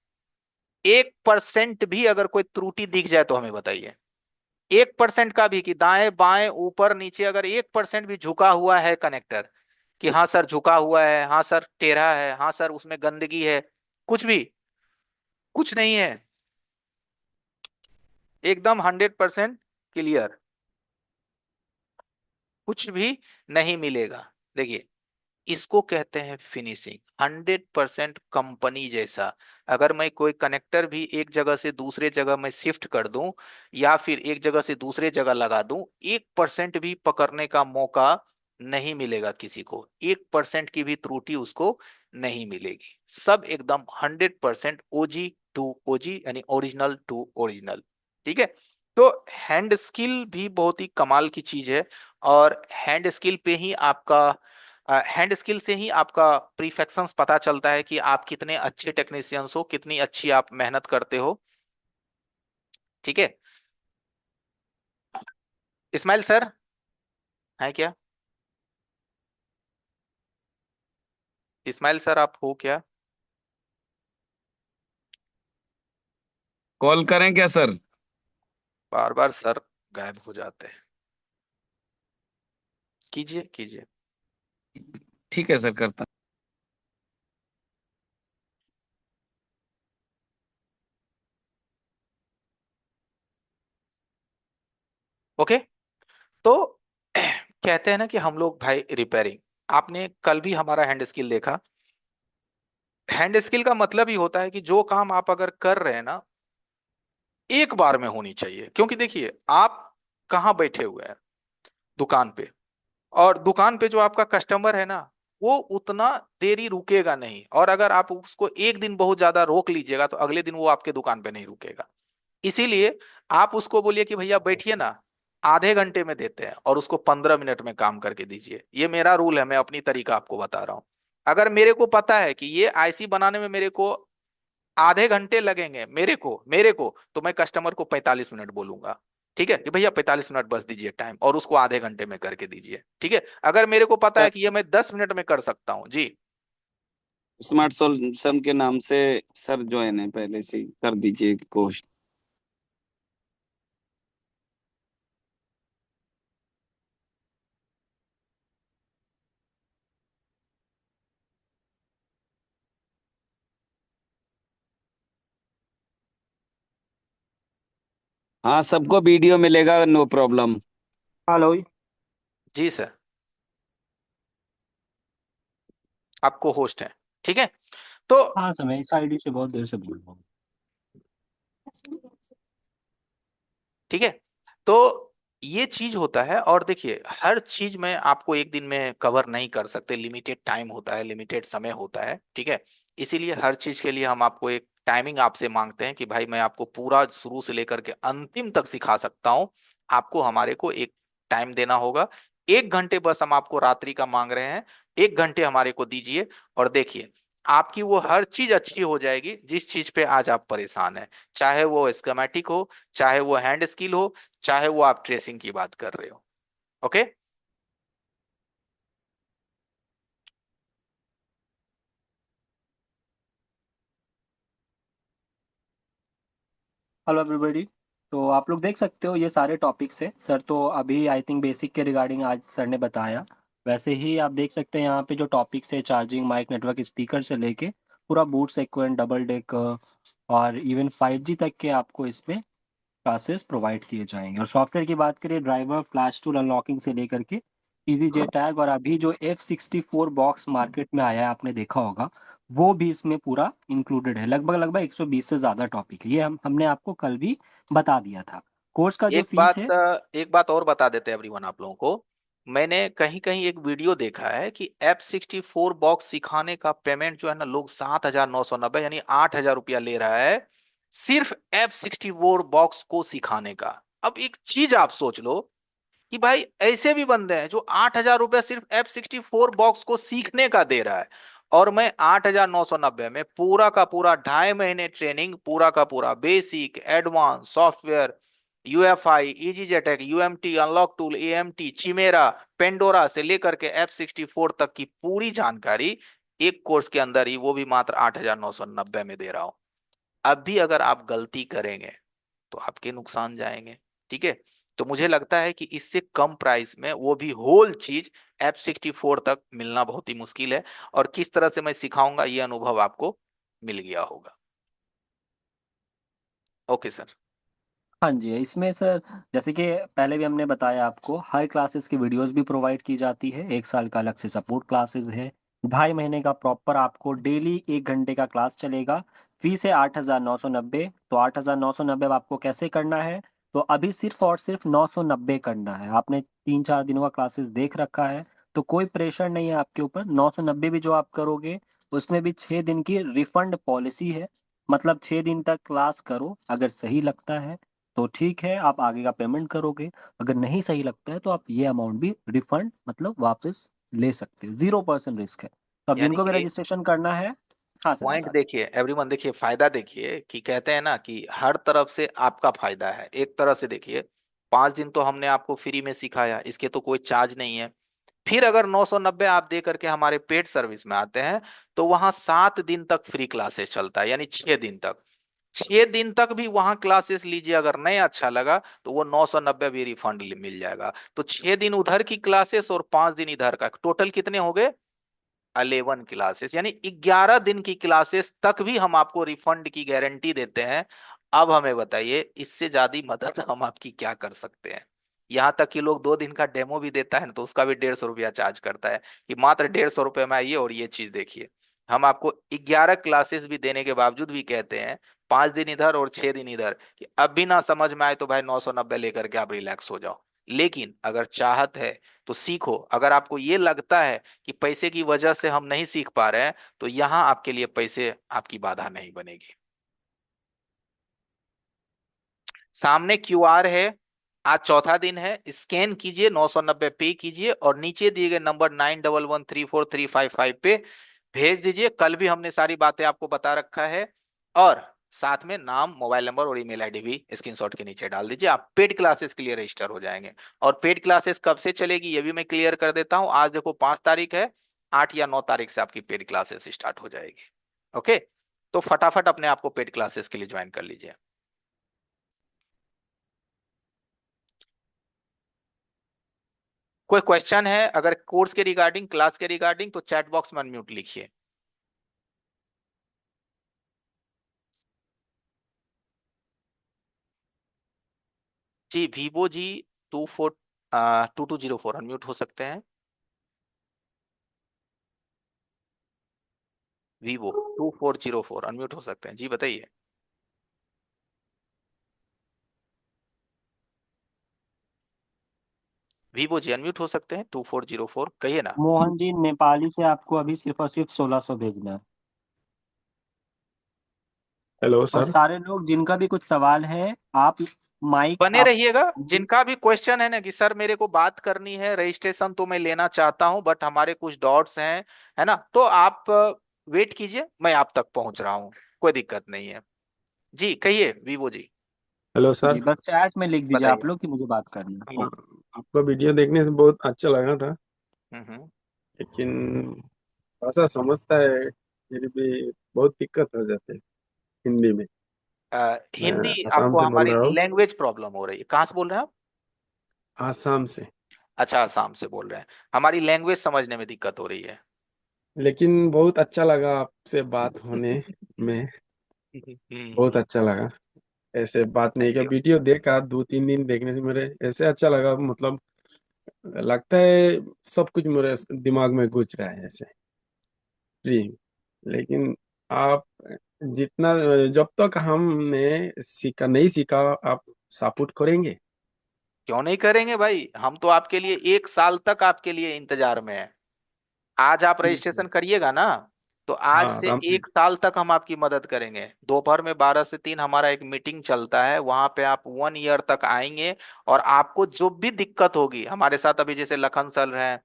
1% भी अगर कोई त्रुटि दिख जाए तो हमें बताइए। 1% का भी, कि दाएं बाएं ऊपर नीचे अगर 1% भी झुका हुआ है कनेक्टर, कि हाँ सर झुका हुआ है, हाँ सर टेढ़ा है, हाँ सर उसमें गंदगी है, कुछ भी, कुछ नहीं है, एकदम 100% क्लियर, कुछ भी नहीं मिलेगा। देखिए, इसको कहते हैं फिनिशिंग। 100% कंपनी जैसा। अगर मैं कोई कनेक्टर भी एक जगह से दूसरे जगह में शिफ्ट कर दूं, या फिर एक जगह से दूसरे जगह लगा दूं, 1% भी पकड़ने का मौका नहीं मिलेगा किसी को। 1% की भी त्रुटि उसको नहीं मिलेगी। सब एकदम 100% ओजी टू ओजी, यानी ओरिजिनल टू ओरिजिनल। ठीक है। तो हैंड स्किल भी बहुत ही कमाल की चीज है, और हैंड स्किल पे ही आपका हैंड स्किल से ही आपका प्रीफेक्शंस पता चलता है कि आप कितने अच्छे टेक्नीशियंस हो, कितनी अच्छी आप मेहनत करते हो। ठीक है। इस्माइल सर है क्या? इस्माइल सर आप हो क्या? कॉल करें क्या सर? बार बार सर गायब हो जाते हैं। कीजिए कीजिए। ठीक है सर, करता ओके। तो कहते हैं ना कि हम लोग भाई रिपेयरिंग, आपने कल भी हमारा हैंड स्किल देखा। हैंड स्किल का मतलब ही होता है कि जो काम आप अगर कर रहे हैं ना, एक बार में होनी चाहिए। क्योंकि देखिए, आप कहाँ बैठे हुए हैं? दुकान पे। और दुकान पे जो आपका कस्टमर है ना, वो उतना देरी रुकेगा नहीं। और अगर आप उसको एक दिन बहुत ज्यादा रोक लीजिएगा तो अगले दिन वो आपके दुकान पे नहीं रुकेगा। इसीलिए आप उसको बोलिए कि भैया बैठिए ना, आधे घंटे में देते हैं, और उसको 15 मिनट में काम करके दीजिए। ये मेरा रूल है, मैं अपनी तरीका आपको बता रहा हूं। अगर मेरे को पता है कि ये आईसी बनाने में मेरे को आधे घंटे लगेंगे, मेरे को तो मैं कस्टमर को 45 मिनट बोलूंगा। ठीक है कि भैया 45 मिनट बस दीजिए टाइम, और उसको आधे घंटे में करके दीजिए। ठीक है। अगर मेरे को पता है सर। कि ये मैं 10 मिनट में कर सकता हूँ जी। स्मार्ट सॉल्यूशन के नाम से सर ज्वाइन है, पहले से ही कर दीजिए कोर्स। हाँ, सबको वीडियो मिलेगा, नो प्रॉब्लम। हेलो। जी सर, आपको होस्ट है। ठीक है। तो हाँ सर, मैं इस आईडी से बहुत देर से बोल रहा हूँ। ठीक है। तो ये चीज होता है, और देखिए हर चीज में आपको एक दिन में कवर नहीं कर सकते, लिमिटेड टाइम होता है, लिमिटेड समय होता है। ठीक है। इसीलिए हर चीज के लिए हम आपको एक टाइमिंग आपसे मांगते हैं कि भाई मैं आपको पूरा शुरू से लेकर के अंतिम तक सिखा सकता हूँ। आपको हमारे को एक टाइम देना होगा। 1 घंटे बस हम आपको रात्रि का मांग रहे हैं। 1 घंटे हमारे को दीजिए, और देखिए आपकी वो हर चीज अच्छी हो जाएगी जिस चीज पे आज आप परेशान हैं। चाहे वो स्केमेटिक हो, चाहे वो हैंड स्किल हो, चाहे वो आप ट्रेसिंग की बात कर रहे हो। ओके। Hello everybody. तो आप लोग देख सकते हो ये सारे टॉपिक्स है सर। तो अभी आई थिंक बेसिक के रिगार्डिंग आज सर ने बताया। वैसे ही आप देख सकते हैं यहाँ पे जो टॉपिक्स है, चार्जिंग, माइक, नेटवर्क, स्पीकर से लेके पूरा बूट सीक्वेंस, डबल डेक और इवन 5G तक के आपको इसमें क्लासेस प्रोवाइड किए जाएंगे। और सॉफ्टवेयर की बात करें, ड्राइवर, फ्लैश टूल अनलॉकिंग से लेकर के इजी जे टैग, और अभी जो F64 बॉक्स मार्केट में आया है आपने देखा होगा, वो भी इसमें पूरा इंक्लूडेड है। लगभग लगभग 120 से ज्यादा टॉपिक है। ये हमने आपको कल भी बता दिया था। कोर्स का जो फीस है। एक बात और बता देते हैं एवरीवन आप लोगों को। मैंने कहीं कहीं एक वीडियो देखा है कि F64 बॉक्स सिखाने का पेमेंट जो है ना, लोग 7,990 यानी 8,000 रुपया ले रहा है, सिर्फ F64 बॉक्स को सिखाने का। अब एक चीज आप सोच लो कि भाई ऐसे भी बंदे हैं जो 8,000 रुपया सिर्फ F64 बॉक्स को सीखने का दे रहा है, और मैं 8,990 में पूरा का पूरा 2.5 महीने ट्रेनिंग, पूरा का पूरा बेसिक, एडवांस, सॉफ्टवेयर, यूएफआई, ईजीजेटेक, UMT, unlock tool, AMT, Chimera, Pandora से लेकर के F64 तक की पूरी जानकारी एक कोर्स के अंदर ही, वो भी मात्र 8,990 में दे रहा हूं। अब भी अगर आप गलती करेंगे तो आपके नुकसान जाएंगे। ठीक है। तो मुझे लगता है कि इससे कम प्राइस में वो भी होल चीज F64 तक मिलना बहुत ही मुश्किल है। और किस तरह से मैं सिखाऊंगा ये अनुभव आपको मिल गया होगा। Okay sir. हाँ जी, इसमें सर जैसे कि पहले भी हमने बताया आपको, हर क्लासेस की वीडियोस भी प्रोवाइड की जाती है। 1 साल का अलग से सपोर्ट क्लासेस है। 2.5 महीने का प्रॉपर आपको डेली 1 घंटे का क्लास चलेगा। फीस है 8,990। तो 8,990 अब आपको कैसे करना है? तो अभी सिर्फ और सिर्फ 990 करना है। आपने 3-4 दिनों का क्लासेस देख रखा है, तो कोई प्रेशर नहीं है आपके ऊपर। 990 भी जो आप करोगे, उसमें भी 6 दिन की रिफंड पॉलिसी है। मतलब 6 दिन तक क्लास करो, अगर सही लगता है तो ठीक है, आप आगे का पेमेंट करोगे। अगर नहीं सही लगता है तो आप ये अमाउंट भी रिफंड मतलब वापस ले सकते हो, 0% रिस्क है। तो अब यानी जिनको भी कि रजिस्ट्रेशन करना है, हाँ सर पॉइंट बता दें। देखिए एवरीवन, देखिए फायदा देखिए कि कहते हैं ना कि हर तरफ से आपका फायदा है। एक तरह से देखिए 5 दिन तो हमने आपको फ्री में सिखाया, इसके तो कोई चार्ज नहीं है। फिर अगर 990 आप दे करके हमारे पेड सर्विस में आते हैं तो वहां 7 दिन तक फ्री क्लासेस चलता है, यानी 6 दिन तक। 6 दिन तक भी वहां क्लासेस लीजिए, अगर नहीं अच्छा लगा तो वो 990 भी रिफंड मिल जाएगा। तो 6 दिन उधर की क्लासेस और 5 दिन इधर का, टोटल कितने हो गए? 11 क्लासेस, यानी 11 दिन की क्लासेस तक भी हम आपको रिफंड की गारंटी देते हैं। अब हमें बताइए इससे ज्यादा मदद हम आपकी क्या कर सकते हैं? यहाँ तक कि लोग 2 दिन का डेमो भी देता है ना, तो उसका भी 150 रुपया चार्ज करता है कि मात्र 150 रुपये में आइए और ये चीज देखिए। हम आपको 11 क्लासेस भी देने के बावजूद भी कहते हैं 5 दिन इधर और 6 दिन इधर, कि अब भी ना समझ में आए तो भाई 990 लेकर के आप रिलैक्स हो जाओ। लेकिन अगर चाहत है तो सीखो। अगर आपको ये लगता है कि पैसे की वजह से हम नहीं सीख पा रहे हैं, तो यहां आपके लिए पैसे आपकी बाधा नहीं बनेगी। सामने क्यूआर है, आज चौथा दिन है, स्कैन कीजिए, 990 पे कीजिए और नीचे दिए गए नंबर 91134355 पे भेज दीजिए। कल भी हमने सारी बातें आपको बता रखा है, और साथ में नाम, मोबाइल नंबर और ईमेल आईडी भी स्क्रीनशॉट के नीचे डाल दीजिए। आप पेड क्लासेस के लिए रजिस्टर हो जाएंगे। और पेड क्लासेस कब से चलेगी ये भी मैं क्लियर कर देता हूं। आज देखो 5 तारीख है, 8 या 9 तारीख से आपकी पेड क्लासेस स्टार्ट हो जाएगी। ओके, तो फटाफट अपने आप को पेड क्लासेस के लिए ज्वाइन कर लीजिए। कोई क्वेश्चन है अगर कोर्स के रिगार्डिंग, क्लास के रिगार्डिंग, तो चैट बॉक्स में अनम्यूट लिखिए। जी वीवो जी 2204 अनम्यूट हो सकते हैं। वीवो 2404 अनम्यूट हो सकते हैं जी, बताइए। वीवो जी अनम्यूट हो सकते हैं, 2404 कहिए ना। मोहन जी, नेपाली से आपको अभी सिर्फ और सिर्फ 1600 भेजना है। हेलो और सर। सारे लोग जिनका भी कुछ सवाल है, आप माइक बने आप रहिएगा। जिनका भी क्वेश्चन है ना कि सर मेरे को बात करनी है, रजिस्ट्रेशन तो मैं लेना चाहता हूं बट हमारे कुछ डॉट्स हैं, है ना, तो आप वेट कीजिए, मैं आप तक पहुंच रहा हूं, कोई दिक्कत नहीं है। जी कहिए वीवो जी, हेलो जी सर। बस चैट में लिख दीजिए आप बताइए। लोग कि मुझे बात करनी है। हाँ, आपका वीडियो देखने से बहुत अच्छा लगा था, हम्म। लेकिन भाषा समझता है फिर भी बहुत दिक्कत हो जाती है हिंदी में। मैं हिंदी आसाम आपको से बोल हमारी रहा हूँ। लैंग्वेज प्रॉब्लम हो रही है? कहाँ से बोल रहे हैं आप? आसाम से। अच्छा, आसाम से बोल रहे हैं। हमारी लैंग्वेज समझने में दिक्कत हो रही है। लेकिन बहुत अच्छा लगा आपसे बात होने में। बहुत अच्छा लगा। ऐसे बात नहीं थैंक किया, यू। वीडियो देखा 2-3 दिन देखने से मेरे ऐसे अच्छा लगा, मतलब लगता है सब कुछ मेरे दिमाग में घुस रहा है ऐसे फ्री। लेकिन आप जितना, जब तक हमने सीखा नहीं सीखा, आप सपोर्ट करेंगे। क्यों नहीं करेंगे भाई, हम तो आपके लिए 1 साल तक आपके लिए इंतजार में है। आज आप ठीक है। रजिस्ट्रेशन करिएगा ना, तो आज हाँ, से आराम से। 1 साल तक हम आपकी मदद करेंगे। दोपहर में 12 से 3 हमारा एक मीटिंग चलता है, वहां पे आप 1 ईयर तक आएंगे। और आपको जो भी दिक्कत होगी हमारे साथ, अभी जैसे लखन सर हैं,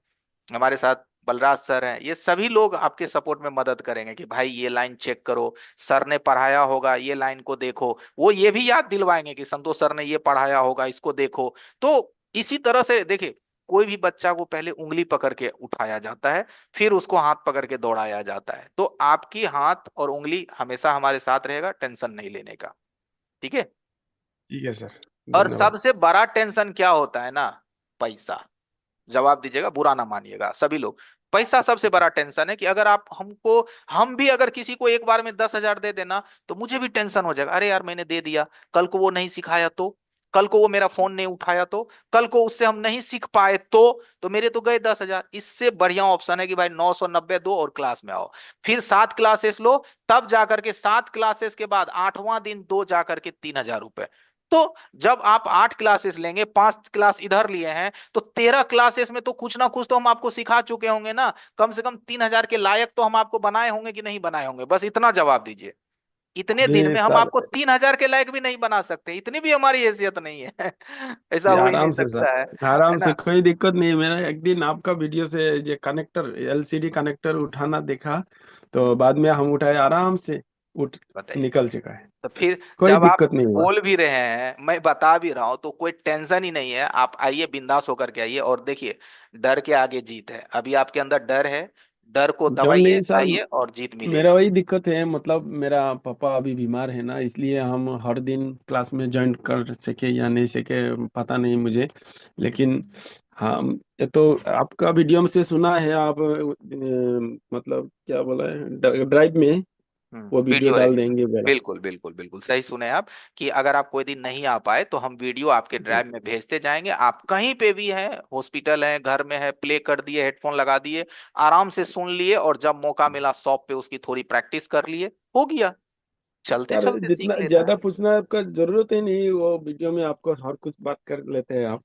हमारे साथ बलराज सर हैं, ये सभी लोग आपके सपोर्ट में मदद करेंगे कि भाई ये लाइन चेक करो, सर ने पढ़ाया होगा, ये लाइन को देखो। वो ये भी याद दिलवाएंगे कि संतोष सर ने ये पढ़ाया होगा, इसको देखो। तो इसी तरह से देखिए, कोई भी बच्चा को पहले उंगली पकड़ के उठाया जाता है, फिर उसको हाथ पकड़ के दौड़ाया जाता है। तो आपकी हाथ और उंगली हमेशा हमारे साथ रहेगा, टेंशन नहीं लेने का। ठीक है। ठीक है सर। और धन्यवाद। सबसे बड़ा टेंशन क्या होता है ना? पैसा। जवाब दीजिएगा, बुरा ना मानिएगा सभी लोग। पैसा सबसे बड़ा टेंशन है कि अगर आप हमको, हम भी अगर किसी को एक बार में 10,000 दे देना तो मुझे भी टेंशन हो जाएगा, अरे यार मैंने दे दिया, कल को वो नहीं सिखाया तो, कल को वो मेरा फोन नहीं उठाया तो, कल को उससे हम नहीं सीख पाए तो मेरे तो गए 10,000। इससे बढ़िया ऑप्शन है कि भाई 990 दो और क्लास में आओ। फिर 7 क्लासेस लो, तब जाकर के 7 क्लासेस के बाद 8वां दिन दो जाकर के 3,000 रुपए। तो जब आप 8 क्लासेस लेंगे, 5 क्लास इधर लिए हैं, तो 13 क्लासेस में तो कुछ ना कुछ तो हम आपको सिखा चुके होंगे ना। कम से कम 3,000 के लायक तो हम आपको बनाए होंगे कि नहीं बनाए होंगे? बस इतना जवाब दीजिए। इतने दिन जी में हम सर, आपको 3,000 के लायक भी नहीं बना सकते, इतनी भी हमारी हैसियत नहीं है। ऐसा जी हो ही नहीं आराम से सकता है सर, आराम है से, ना। कोई दिक्कत नहीं है। मेरा एक दिन आपका वीडियो से ये कनेक्टर, एलसीडी कनेक्टर उठाना देखा, तो हम्म, बाद में हम उठाए, आराम से उठ बताइए। निकल चुका है। तो फिर कोई जब आप दिक्कत नहीं हुआ। बोल भी रहे हैं, मैं बता भी रहा हूं, तो कोई टेंशन ही नहीं है। आप आइए, बिंदास होकर के आइए, और देखिए डर के आगे जीत है। अभी आपके अंदर डर है, डर को डर दबाइए, नहीं सर, आइए और जीत मेरा मिलेगी। वही दिक्कत है, मतलब मेरा पापा अभी बीमार है ना, इसलिए हम हर दिन क्लास में ज्वाइन कर सके या नहीं सके पता नहीं मुझे। लेकिन हाँ, ये तो आपका वीडियो में से सुना है, आप मतलब क्या बोला है, ड्राइव में वो वीडियो वीडियो डाल रहेगा। देंगे बोला। बिल्कुल बिल्कुल बिल्कुल सही सुने आप, कि अगर आप कोई दिन नहीं आ पाए तो हम वीडियो आपके जी ड्राइव में भेजते जाएंगे। आप कहीं पे भी हैं, हॉस्पिटल है, घर में है, प्ले कर दिए, हेडफोन लगा दिए, आराम से सुन लिए, और जब मौका मिला शॉप पे उसकी थोड़ी प्रैक्टिस कर लिए, हो गया। चलते सर, चलते जितना सीख लेना ज्यादा है। पूछना आपका जरूरत ही नहीं, वो वीडियो में आपको हर कुछ बात कर लेते हैं आप।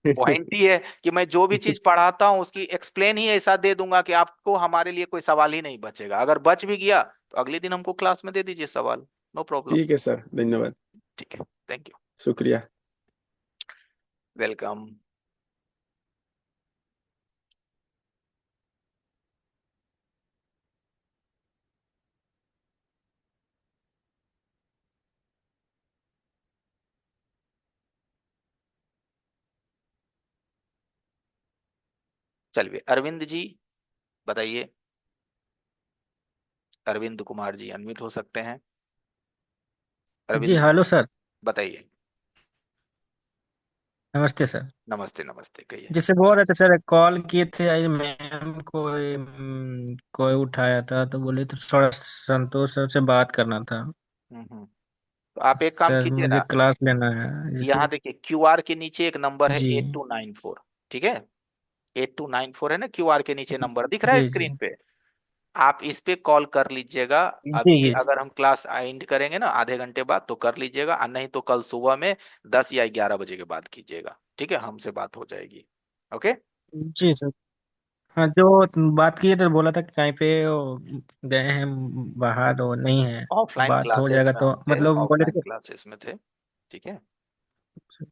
पॉइंट ही है कि मैं जो भी चीज पढ़ाता हूँ उसकी एक्सप्लेन ही ऐसा दे दूंगा कि आपको हमारे लिए कोई सवाल ही नहीं बचेगा। अगर बच भी गया तो अगले दिन हमको क्लास में दे दीजिए सवाल, नो प्रॉब्लम। ठीक है सर, धन्यवाद, ठीक है, थैंक यू, शुक्रिया। वेलकम। चलिए अरविंद जी, बताइए। अरविंद कुमार जी अनम्यूट हो सकते हैं। जी अरविंद जी, हेलो सर। बताइए। नमस्ते सर। नमस्ते नमस्ते, कहिए। जैसे बोल रहे थे सर, कॉल किए थे आज मैम, कोई कोई उठाया था तो बोले तो थोड़ा संतोष सर से बात करना था। तो आप एक काम सर कीजिए मुझे ना, क्लास लेना है जैसे। यहाँ देखिए क्यूआर के नीचे एक नंबर है जी 8294, ठीक है। 8294 है ना, क्यूआर के नीचे नंबर दिख रहा है जी जी स्क्रीन पे। आप इस पे कॉल कर लीजिएगा। जी अभी जी अगर हम क्लास एंड करेंगे ना आधे घंटे बाद तो कर लीजिएगा, और नहीं तो कल सुबह में 10 या 11 बजे के बाद कीजिएगा, ठीक है, हमसे बात हो जाएगी। ओके। जी सर। हाँ, जो बात की तो बोला था कि कहीं पे वो गए हैं बाहर, वो नहीं है। ऑफलाइन बात हो क्लासेस जाएगा में तो हम थे, मतलब बोले ऑफलाइन थे क्लासेस में थे, ठीक है। कि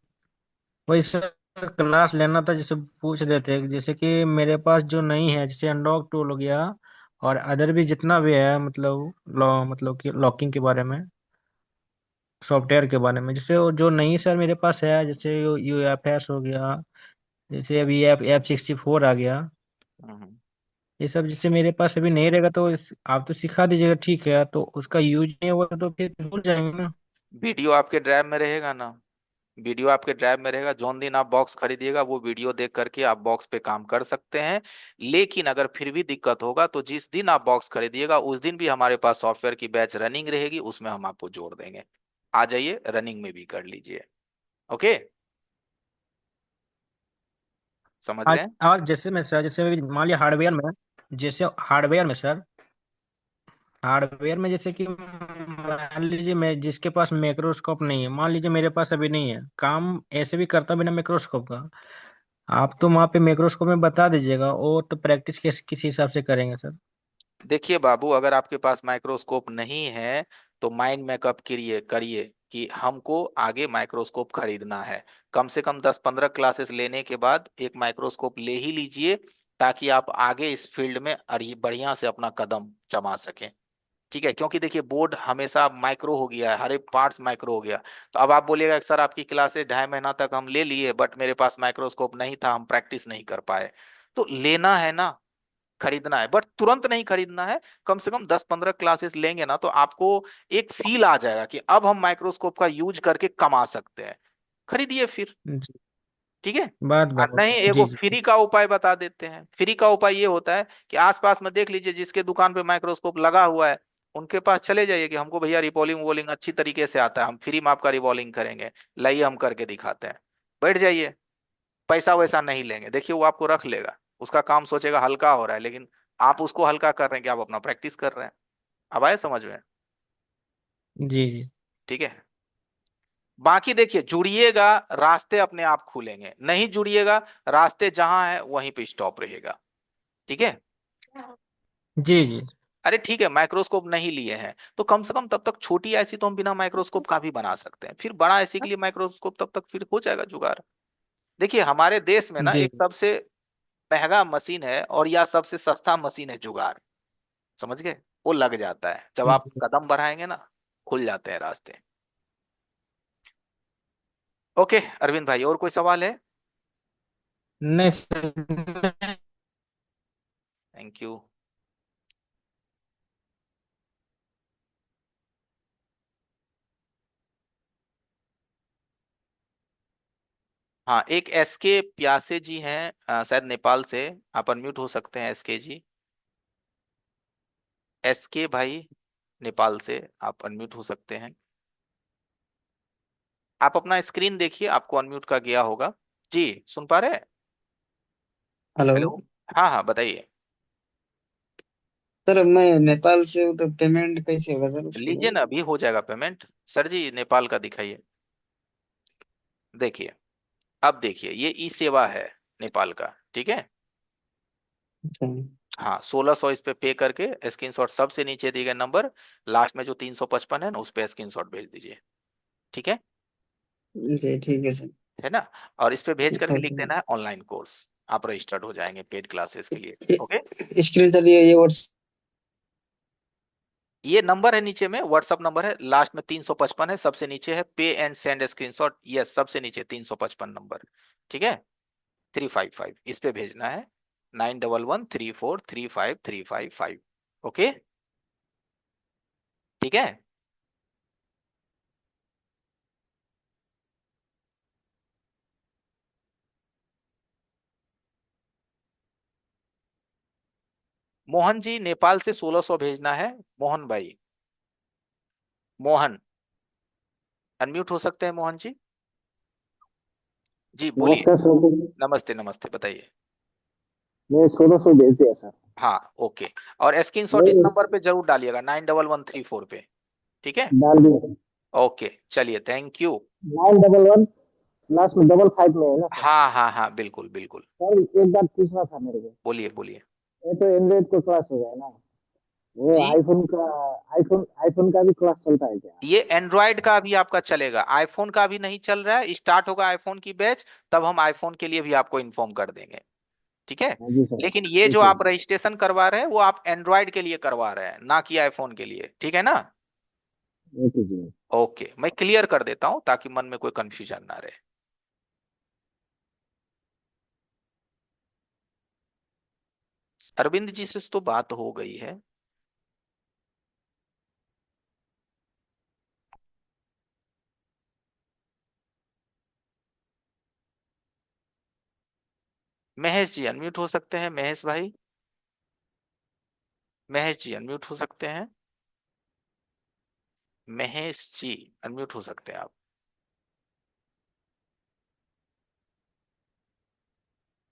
वही सर, क्लास लेना था। जैसे पूछ रहे थे जैसे कि मेरे पास जो नहीं है, जैसे अनलॉक टूल हो गया और अदर भी जितना भी है, मतलब मतलब कि लॉकिंग के बारे में, सॉफ्टवेयर के बारे में, जैसे वो जो नहीं सर मेरे पास है, जैसे यू एफ एस हो गया, जैसे अभी F64 आ गया, हम्म। ये सब जैसे मेरे पास अभी नहीं रहेगा तो आप तो सिखा दीजिएगा, ठीक है, तो उसका यूज नहीं हुआ तो फिर भूल जाएंगे ना। वीडियो आपके ड्राइव में रहेगा ना, वीडियो आपके ड्राइव में रहेगा। जौन दिन आप बॉक्स खरीदिएगा वो वीडियो देख करके आप बॉक्स पे काम कर सकते हैं। लेकिन अगर फिर भी दिक्कत होगा तो जिस दिन आप बॉक्स खरीदिएगा उस दिन भी हमारे पास सॉफ्टवेयर की बैच रनिंग रहेगी, उसमें हम आपको जोड़ देंगे। आ जाइए, रनिंग में भी कर लीजिए। ओके, समझ रहे हैं। और जैसे मैं सर, जैसे अभी मान लिया हार्डवेयर में, जैसे हार्डवेयर में सर, हार्डवेयर में जैसे कि मान लीजिए मैं जिसके पास माइक्रोस्कोप नहीं है, मान लीजिए मेरे पास अभी नहीं है, काम ऐसे भी करता बिना माइक्रोस्कोप का, आप तो वहाँ पे माइक्रोस्कोप में बता दीजिएगा, और तो प्रैक्टिस किस हिसाब से करेंगे सर। देखिए बाबू, अगर आपके पास माइक्रोस्कोप नहीं है तो माइंड मेकअप करिए करिए कि हमको आगे माइक्रोस्कोप खरीदना है। कम से कम 10-15 क्लासेस लेने के बाद एक माइक्रोस्कोप ले ही लीजिए, ताकि आप आगे इस फील्ड में बढ़िया से अपना कदम जमा सकें। ठीक है, क्योंकि देखिए बोर्ड हमेशा माइक्रो हो गया है, हर एक पार्ट्स माइक्रो हो गया। तो अब आप बोलिएगा कि सर आपकी क्लासेस 2.5 महीना तक हम ले लिए बट मेरे पास माइक्रोस्कोप नहीं था, हम प्रैक्टिस नहीं कर पाए। तो लेना है ना, खरीदना है, बट तुरंत नहीं खरीदना है। कम से कम 10-15 क्लासेस लेंगे ना तो आपको एक फील आ जाएगा कि अब हम माइक्रोस्कोप का यूज करके कमा सकते हैं। खरीदिए फिर, जी, ठीक है। बात और बहुत। नहीं, एगो जी जी फ्री का उपाय बता देते हैं। फ्री का उपाय ये होता है कि आसपास में देख लीजिए जिसके दुकान पे माइक्रोस्कोप लगा हुआ है, उनके पास चले जाइए कि हमको भैया रिवॉल्विंग वॉल्विंग अच्छी तरीके से आता है, हम फ्री में आपका रिवॉल्विंग करेंगे, लाइए हम करके दिखाते हैं। बैठ जाइए, पैसा वैसा नहीं लेंगे, देखिए वो आपको रख लेगा। उसका काम सोचेगा हल्का हो रहा है, लेकिन आप उसको हल्का कर रहे हैं कि आप अपना प्रैक्टिस कर रहे हैं। अब आए समझ में। जी जी। ठीक है, बाकी देखिए जुड़िएगा, रास्ते अपने आप खुलेंगे, नहीं जुड़िएगा रास्ते जहां है वहीं पे स्टॉप रहेगा। ठीक है। जी जी। अरे ठीक है, माइक्रोस्कोप नहीं लिए हैं तो कम से कम तब तक छोटी आईसी तो हम बिना माइक्रोस्कोप का भी बना सकते हैं, फिर बड़ा आईसी के लिए माइक्रोस्कोप, तब तक फिर हो जाएगा जुगाड़। देखिए हमारे देश में ना जी। एक सबसे महंगा मशीन है और या सबसे सस्ता मशीन है जुगाड़, समझ गए? वो लग जाता है जब आप जी। कदम बढ़ाएंगे ना, खुल जाते हैं रास्ते। ओके अरविंद भाई, और कोई सवाल है? नहीं सर। Thank you. हाँ, एक एसके प्यासे जी हैं, शायद नेपाल से। आप अनम्यूट हो सकते हैं एसके जी। एसके भाई नेपाल से, आप अनम्यूट हो सकते हैं। आप अपना स्क्रीन देखिए, आपको अनम्यूट का गया होगा। जी सुन पा रहे हैं? हेलो। हेलो। हाँ हाँ बताइए। सर मैं नेपाल से हूँ तो पेमेंट कैसे होगा सर उसके लीजिए लिए? ना, अभी हो जाएगा पेमेंट। सर जी नेपाल का दिखाइए। देखिए, अब देखिए ये ई सेवा है नेपाल का, ठीक है। अच्छा। हाँ 1600 इस पे करके स्क्रीनशॉट, सबसे नीचे दिए गए नंबर लास्ट में जो 355 है ना, उस पे स्क्रीनशॉट भेज दीजिए, ठीक है। जी ठीक है सर। है ना? और इस पे भेज करके लिख ओके। देना है ऑनलाइन कोर्स। आप रजिस्टर्ड हो जाएंगे पेड क्लासेस के लिए। ओके, स्क्रीन सर ये व्हाट्स। ये नंबर है नीचे में, व्हाट्सअप नंबर है, लास्ट में 355 है, सबसे नीचे है पे एंड सेंड स्क्रीनशॉट, यस सबसे नीचे 355 नंबर, ठीक है। 355 इस पे भेजना है, 9113435355। ओके, ठीक है। मोहन जी नेपाल से 1600 भेजना है। मोहन भाई, मोहन अनम्यूट हो सकते हैं मोहन जी। जी बोलिए। नमस्कार सर। नमस्ते नमस्ते, बताइए। मैं 1600 भेज दिया सर। हाँ ओके, और स्क्रीनशॉट इस मैं नंबर पे जरूर डालिएगा, 91134 पे, ठीक है। डाल दिया। ओके चलिए, थैंक यू। 911 लास्ट में 55 में है ना सर? हाँ हाँ हाँ बिल्कुल बिल्कुल। सर एक बात पूछना था मेरे को। बोलिए बोलिए। ये तो एंड्रॉइड को क्लास हो गया ना, वो जी, आईफोन का, आईफोन का भी क्लास चलता है क्या? ये एंड्रॉयड का भी आपका चलेगा, आईफोन का भी नहीं चल रहा है, स्टार्ट होगा आईफोन की बैच, तब हम आईफोन के लिए भी आपको इन्फॉर्म कर देंगे, ठीक है। हाँ जी सर। लेकिन ये जो ठीक है। आप रजिस्ट्रेशन करवा रहे हैं वो आप एंड्रॉयड के लिए करवा रहे हैं, ना कि आईफोन के लिए, ठीक है ना। ओके जी। ओके, मैं क्लियर कर देता हूं ताकि मन में कोई कंफ्यूजन ना रहे। अरविंद जी से तो बात हो गई है। महेश जी अनम्यूट हो सकते हैं, महेश भाई। महेश जी अनम्यूट हो सकते हैं। महेश जी अनम्यूट हो सकते हैं आप।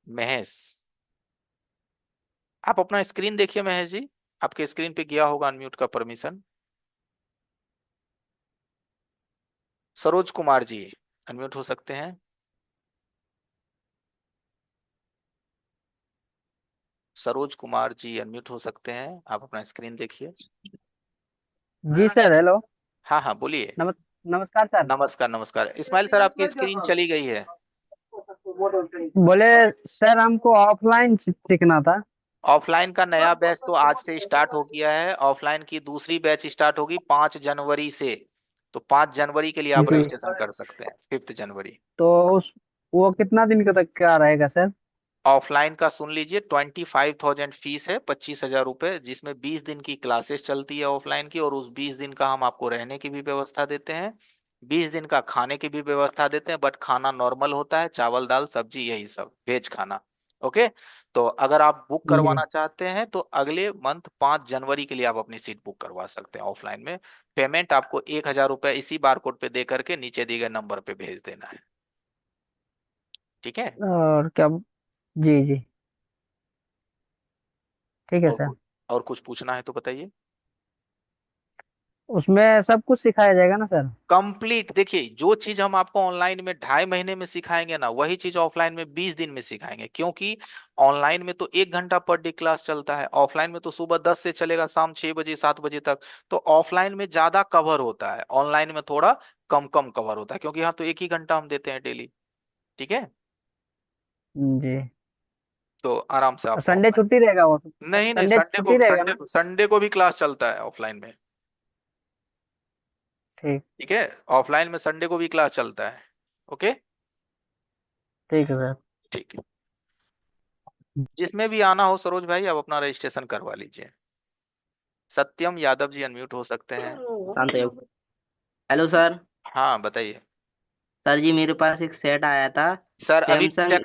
महेश, आप अपना स्क्रीन देखिए महेश जी, आपके स्क्रीन पे गया होगा अनम्यूट का परमिशन। सरोज कुमार जी अनम्यूट हो सकते हैं। सरोज कुमार जी अनम्यूट हो सकते हैं, आप अपना स्क्रीन देखिए। जी सर। हेलो। हाँ हाँ बोलिए। नमस् नमस्कार सर। नमस्कार नमस्कार, इस्माइल सर आपकी स्क्रीन चली गई है। बोले सर हमको ऑफलाइन सीखना था। ऑफलाइन का नया बैच तो आज से स्टार्ट हो गया है, ऑफलाइन की दूसरी बैच स्टार्ट होगी 5 जनवरी से। तो 5 जनवरी के लिए आप जी। रजिस्ट्रेशन कर सकते हैं, 5 जनवरी। तो उस वो कितना दिन का तक का रहेगा सर? ऑफलाइन का सुन लीजिए, 25,000 फीस है, 25,000 रुपए, जिसमें 20 दिन की क्लासेस चलती है ऑफलाइन की, और उस 20 दिन का हम आपको रहने की भी व्यवस्था देते हैं, 20 दिन का खाने की भी व्यवस्था देते हैं, बट खाना नॉर्मल होता है, चावल दाल सब्जी यही सब, वेज खाना। ओके, तो अगर आप बुक जी। करवाना चाहते हैं तो अगले मंथ 5 जनवरी के लिए आप अपनी सीट बुक करवा सकते हैं ऑफलाइन में। पेमेंट आपको 1,000 रुपए इसी बार कोड पे दे करके नीचे दिए गए नंबर पे भेज देना है, ठीक है। और क्या? जी जी। ठीक है और सर। कुछ और कुछ पूछना है तो बताइए। उसमें सब कुछ सिखाया जाएगा ना सर? कंप्लीट। देखिए, जो चीज हम आपको ऑनलाइन में 2.5 महीने में सिखाएंगे ना, वही चीज ऑफलाइन में 20 दिन में सिखाएंगे। क्योंकि ऑनलाइन में तो 1 घंटा पर डे क्लास चलता है, ऑफलाइन में तो सुबह 10 से चलेगा शाम 6 बजे 7 बजे तक। तो ऑफलाइन में ज्यादा कवर होता है, ऑनलाइन में थोड़ा कम कम कवर होता है, क्योंकि यहाँ तो 1 ही घंटा हम देते हैं डेली। ठीक है, जी। तो आराम से आप संडे ऑफलाइन। छुट्टी रहेगा वो? नहीं नहीं, संडे छुट्टी रहेगा ना? संडे को भी क्लास चलता है ऑफलाइन में। ठीक। ठीक है, ऑफलाइन में संडे को भी क्लास चलता है। ओके, ठीक है सर। ठीक है। जिसमें भी आना हो सरोज भाई, आप अपना रजिस्ट्रेशन करवा लीजिए। सत्यम यादव जी अनम्यूट हो सकते हैं। शांत हो। Hello sir. हाँ बताइए। सर जी मेरे पास एक सेट आया था। सर अभी सैमसंग ए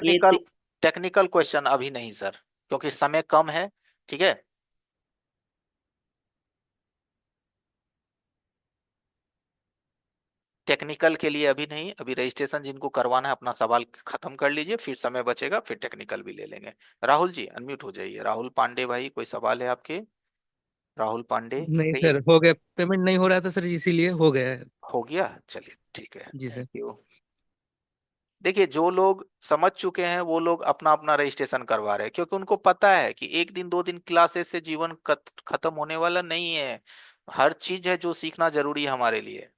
टेक्निकल क्वेश्चन अभी नहीं सर, क्योंकि समय कम है। ठीक है, टेक्निकल के लिए अभी नहीं, अभी रजिस्ट्रेशन जिनको करवाना है अपना सवाल खत्म कर लीजिए, फिर समय बचेगा फिर टेक्निकल भी ले लेंगे। राहुल जी अनम्यूट हो जाइए। राहुल पांडे भाई, कोई सवाल है आपके? राहुल पांडे नहीं कहिए। सर, हो गया। पेमेंट नहीं हो रहा था सर, इसीलिए हो गया है। हो गया, चलिए ठीक है, जी थैंक सर। यू। देखिए, जो लोग समझ चुके हैं वो लोग अपना अपना रजिस्ट्रेशन करवा रहे हैं, क्योंकि उनको पता है कि 1 दिन 2 दिन क्लासेस से जीवन खत्म होने वाला नहीं है। हर चीज है जो सीखना जरूरी है हमारे लिए।